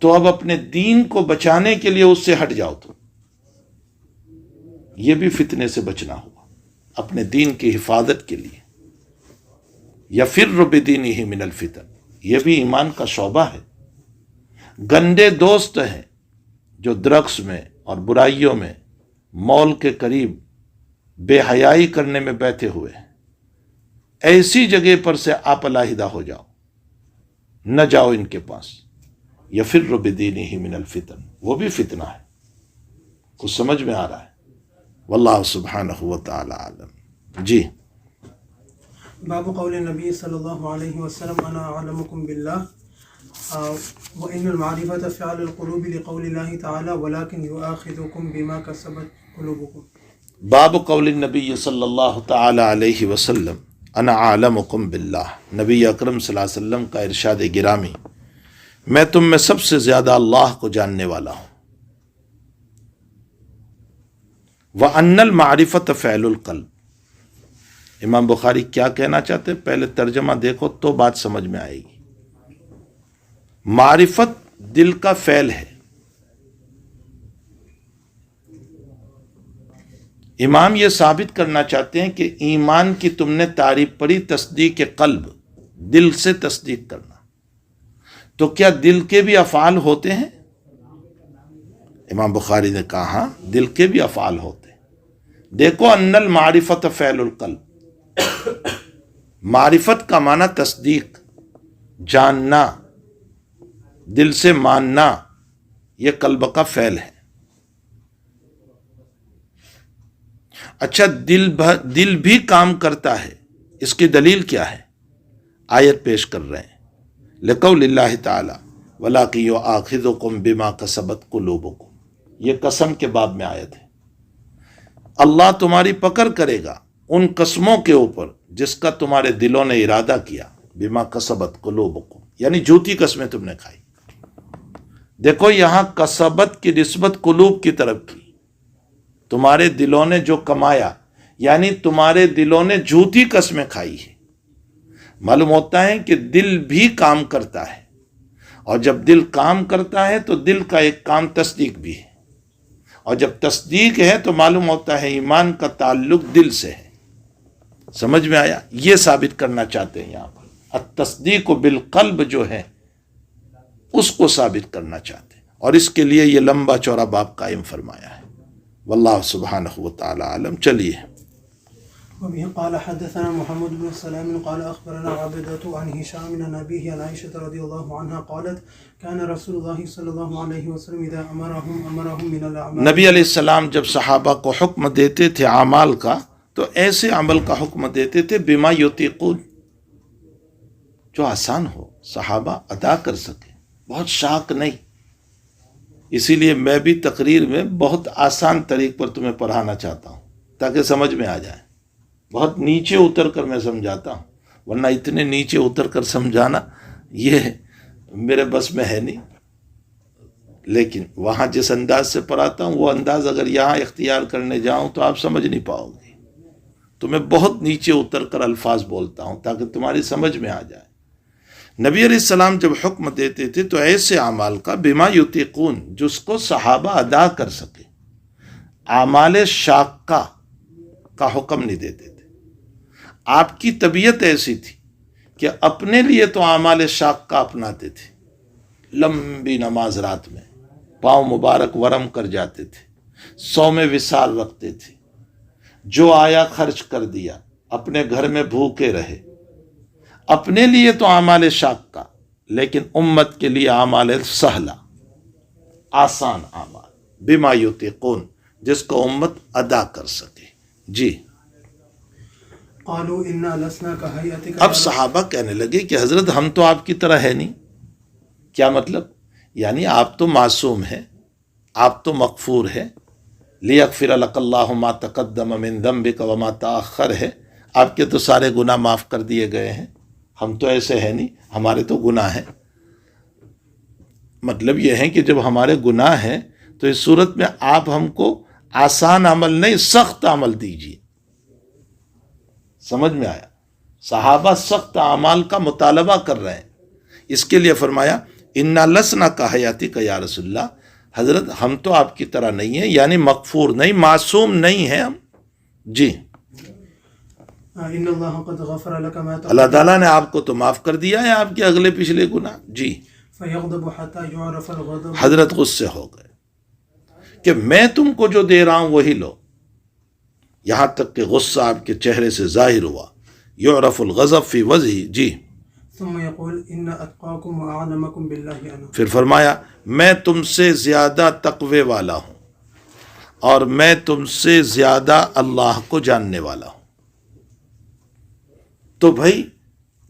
S1: تو اب اپنے دین کو بچانے کے لیے اس سے ہٹ جاؤ، تو یہ بھی فتنے سے بچنا ہوا اپنے دین کی حفاظت کے لیے. یفر بدینہ من الفتن، یہ بھی ایمان کا شعبہ ہے. گندے دوست ہیں جو ڈرگس میں اور برائیوں میں، مول کے قریب بے حیائی کرنے میں بیٹھے ہوئے ہیں. ایسی جگہ پر سے آپ علیحدہ ہو جاؤ، نہ جاؤ ان کے پاس. یفر بدینہ من الفتن، وہ بھی فتنہ ہے. کچھ سمجھ میں آ رہا ہے؟ واللہ سبحانہ وتعالی عالم. جی
S2: باب قول النبي صلى الله عليه وسلم انا اعلمكم بالله وان المعرفة فعل القلوب لقول الله تعالى ولكن يؤاخذكم بما كسبت قلوبكم.
S1: باب قول النبی صلی اللہ تعالی علیہ وسلم انا اعلمکم باللہ، نبی اکرم صلی اللہ علیہ وسلم کا ارشاد گرامی، میں تم میں سب سے زیادہ اللہ کو جاننے والا ہوں. وَأَنَّ الْمَعْرِفَةَ فِعْلُ الْقَلْبِ. امام بخاری کیا کہنا چاہتے ہیں؟ پہلے ترجمہ دیکھو تو بات سمجھ میں آئے گی. معرفت دل کا فعل ہے. امام یہ ثابت کرنا چاہتے ہیں کہ ایمان کی تم نے تعریف پڑھی تصدیق قلب، دل سے تصدیق کرنا. تو کیا دل کے بھی افعال ہوتے ہیں؟ امام بخاری نے کہا ہاں، دل کے بھی افعال ہوتے ہیں. دیکھو ان المعرفت فعل القلب، معرفت کا معنی تصدیق، جاننا، دل سے ماننا، یہ قلب کا فعل ہے. اچھا دل بھی کام کرتا ہے، اس کی دلیل کیا ہے؟ آیت پیش کر رہے ہیں. لقول اللہ تعالی وَلَٰكِن يُؤَاخِذُكُم بِمَا كَسَبَتْ قُلُوبُكُم، یہ قسم کے باب میں آیت ہے. اللہ تمہاری پکڑ کرے گا ان قسموں کے اوپر جس کا تمہارے دلوں نے ارادہ کیا. بِمَا كَسَبَتْ قُلُوبُكُم، یعنی جھوٹی قسمیں تم نے کھائی. دیکھو یہاں کسبت کی نسبت قلوب کی طرف کی. تمہارے دلوں نے جو کمایا، یعنی تمہارے دلوں نے جھوٹی قسمیں کھائی ہے. معلوم ہوتا ہے کہ دل بھی کام کرتا ہے، اور جب دل کام کرتا ہے تو دل کا ایک کام تصدیق بھی ہے، اور جب تصدیق ہے تو معلوم ہوتا ہے ایمان کا تعلق دل سے ہے. سمجھ میں آیا؟ یہ ثابت کرنا چاہتے ہیں یہاں پر. التصدیق بالقلب جو ہے اس کو ثابت کرنا چاہتے ہیں، اور اس کے لیے یہ لمبا چوڑا باب قائم فرمایا ہے. واللہ سبحانہ وتعالی عالم. چلیے.
S2: وبه قال حدثنا محمد بن سلام قال أخبرنا عبدة عن هشام عن أبيه عن عائشة رضي الله عنها قالت كان رسول الله صلى الله عليه وسلم إذا أمرهم من الأعمال.
S1: نبی علیہ السلام جب صحابہ کو حکم دیتے تھے اعمال کا تو ایسے عمل کا حکم دیتے تھے بما یطیقون، جو آسان ہو، صحابہ ادا کر سکے، بہت شاق نہیں. اسی لیے میں بھی تقریر میں بہت آسان طریق پر تمہیں پڑھانا چاہتا ہوں تاکہ سمجھ میں آ جائے. بہت نیچے اتر کر میں سمجھاتا ہوں، ورنہ اتنے نیچے اتر کر سمجھانا یہ میرے بس میں ہے نہیں. لیکن وہاں جس انداز سے پڑھاتا ہوں وہ انداز اگر یہاں اختیار کرنے جاؤں تو آپ سمجھ نہیں پاؤ گے. تو میں بہت نیچے اتر کر الفاظ بولتا ہوں تاکہ تمہاری سمجھ میں آ جائے. نبی علیہ السلام جب حکم دیتے تھے تو ایسے اعمال کا بما یطیقون جس کو صحابہ ادا کر سکے. اعمال شاقہ کا حکم نہیں دیتے تھے. آپ کی طبیعت ایسی تھی کہ اپنے لیے تو اعمال شاقہ اپناتے تھے. لمبی نماز رات میں پاؤں مبارک ورم کر جاتے تھے، صوم وصال رکھتے تھے، جو آیا خرچ کر دیا، اپنے گھر میں بھوکے رہے. اپنے لیے تو اعمال شاقہ، لیکن امت کے لیے اعمال سہلہ، آسان اعمال، بما یطیقون جس کو امت ادا کر سکے. جی.
S2: قالوا انا لسنا كهيئتك.
S1: اب صحابہ کہنے لگے کہ حضرت ہم تو آپ کی طرح ہے نہیں. کیا مطلب؟ یعنی آپ تو معصوم ہیں، آپ تو مغفور ہیں. لیغفر لك الله ما تقدم من ذنبك وما تأخر ہے، آپ کے تو سارے گناہ معاف کر دیے گئے ہیں. ہم تو ایسے ہیں نہیں، ہمارے تو گناہ ہیں. مطلب یہ ہے کہ جب ہمارے گناہ ہیں تو اس صورت میں آپ ہم کو آسان عمل نہیں سخت عمل دیجیے. سمجھ میں آیا؟ صحابہ سخت اعمال کا مطالبہ کر رہے ہیں. اس کے لیے فرمایا انا لسنا کہیاتک یا رسول اللہ، حضرت ہم تو آپ کی طرح نہیں ہیں، یعنی مغفور نہیں، معصوم نہیں ہیں ہم. جی.
S2: ان اللہ قد غفر لك ما تقدم.
S1: اللہ تعالیٰ نے آپ کو تو معاف کر دیا ہے آپ کے اگلے پچھلے گناہ. جی.
S2: فیغضب حتى يعرف الغضب.
S1: حضرت غصے ہو گئے کہ میں تم کو جو دے رہا ہوں وہی لو، یہاں تک کہ غصہ آپ کے چہرے سے ظاہر ہوا. یعرف الغضب فی وجہی. جی.
S2: ثم يقول ان اتقاكم واعلمكم بالله انا.
S1: پھر فرمایا میں تم سے زیادہ تقوی والا ہوں اور میں تم سے زیادہ اللہ کو جاننے والا ہوں. تو بھائی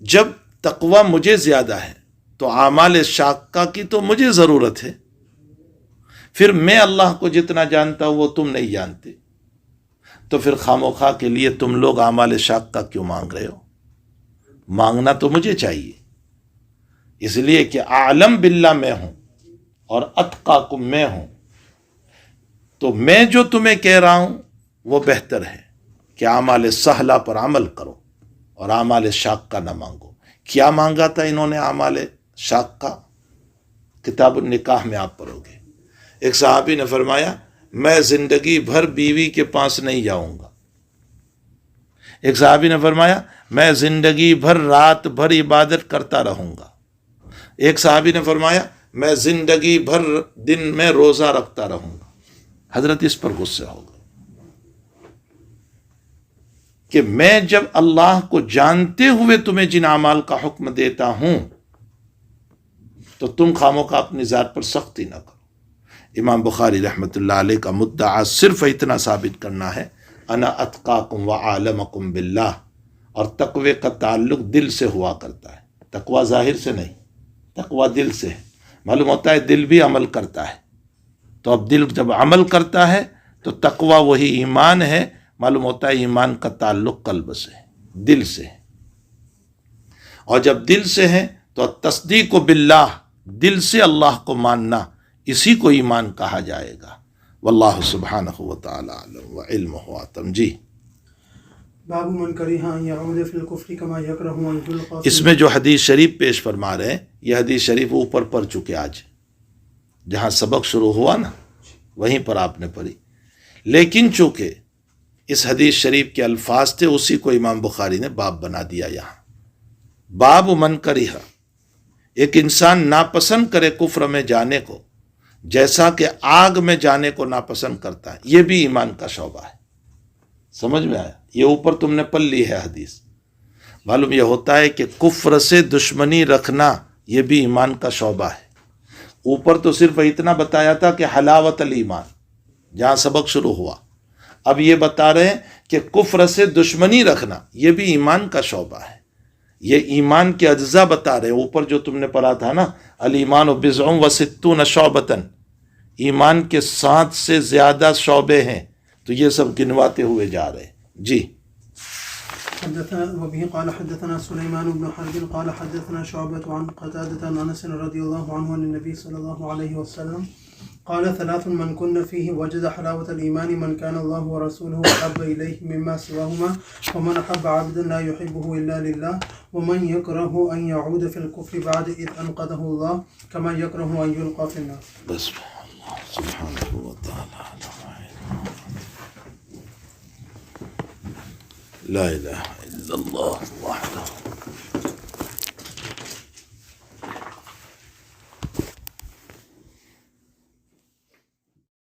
S1: جب تقوی مجھے زیادہ ہے تو اعمال شاقہ کی تو مجھے ضرورت ہے. پھر میں اللہ کو جتنا جانتا ہوں وہ تم نہیں جانتے، تو پھر خاموخواہ کے لیے تم لوگ اعمال شاقہ کیوں مانگ رہے ہو؟ مانگنا تو مجھے چاہیے، اس لیے کہ عالم باللہ میں ہوں اور اتقاکم میں ہوں. تو میں جو تمہیں کہہ رہا ہوں وہ بہتر ہے کہ اعمال سہلہ پر عمل کرو اور اعمال شاقہ نہ مانگو. کیا مانگا تھا انہوں نے اعمال شاقہ؟ کتاب النکاح میں آپ پڑھو گے. ایک صحابی نے فرمایا میں زندگی بھر بیوی کے پاس نہیں جاؤں گا. ایک صحابی نے فرمایا میں زندگی بھر رات بھر عبادت کرتا رہوں گا. ایک صحابی نے فرمایا میں زندگی بھر دن میں روزہ رکھتا رہوں گا. حضرت اس پر غصے ہو گئے کہ میں جب اللہ کو جانتے ہوئے تمہیں جن اعمال کا حکم دیتا ہوں تو تم خاموخواہ اپنی ذات پر سختی نہ کرو. امام بخاری رحمۃ اللہ علیہ کا مدعا صرف اتنا ثابت کرنا ہے انا اتقاکم وعالمکم باللہ، اور تقوی کا تعلق دل سے ہوا کرتا ہے. تقوی ظاہر سے نہیں، تقوی دل سے ہے. معلوم ہوتا ہے دل بھی عمل کرتا ہے، تو اب دل جب عمل کرتا ہے تو تقوی وہی ایمان ہے. معلوم ہوتا ہے ایمان کا تعلق قلب سے ہے، دل سے ہے، اور جب دل سے ہے تو تصدیق باللہ، دل سے اللہ کو ماننا، اسی کو ایمان کہا جائے گا۔ واللہ سبحانہ وتعالی علم وعلمہ اعلم۔ جی،
S2: باب من کرہ ان یعود فی الکفر کما یکرہ ان یلقى
S1: اس میں جو حدیث شریف پیش فرما رہے ہیں، یہ حدیث شریف اوپر پڑھ چکے، آج جہاں سبق شروع ہوا نا وہیں پر آپ نے پڑھی، لیکن چونکہ اس حدیث شریف کے الفاظ تھے، اسی کو امام بخاری نے باب بنا دیا یہاں۔ باب من کرہ، ایک انسان ناپسند کرے کفر میں جانے کو، جیسا کہ آگ میں جانے کو ناپسند کرتا ہے، یہ بھی ایمان کا شعبہ ہے۔ سمجھ میں آیا؟ یہ اوپر تم نے پڑھ لی ہے حدیث۔ معلوم یہ ہوتا ہے کہ کفر سے دشمنی رکھنا یہ بھی ایمان کا شعبہ ہے۔ اوپر تو صرف اتنا بتایا تھا کہ حلاوت الایمان، جہاں سبق شروع ہوا، اب یہ بتا رہے ہیں کہ کفر سے دشمنی رکھنا یہ بھی ایمان کا شعبہ ہے۔ یہ ایمان کے اجزاء بتا رہے ہیں، اوپر جو تم نے پڑھا تھا نا، الایمان بضع و ستون شعبۃ، ایمان کے 7 سے زیادہ شعبے ہیں، تو یہ سب گنواتے ہوئے جا رہے ہیں۔ جی،
S2: حدثنا وبه قال حدثنا سليمان بن حرب قال حدثنا شعبة عن قتادة عن انس رضي الله عنه عن النبي صلى الله عليه وسلم قال 3 من كن فيه وجد حلاوة الإيمان من كان الله ورسوله أحب إليه مما سواهما ومن أحب عبدا لا يحبه إلا لله ومن يكره أن يعود في الكفر بعد إذ أنقذه الله كما يكره أن يلقى في النار۔
S1: بس اللہ سبحانہ وتعالی لا الہ الا اللہ وحدہ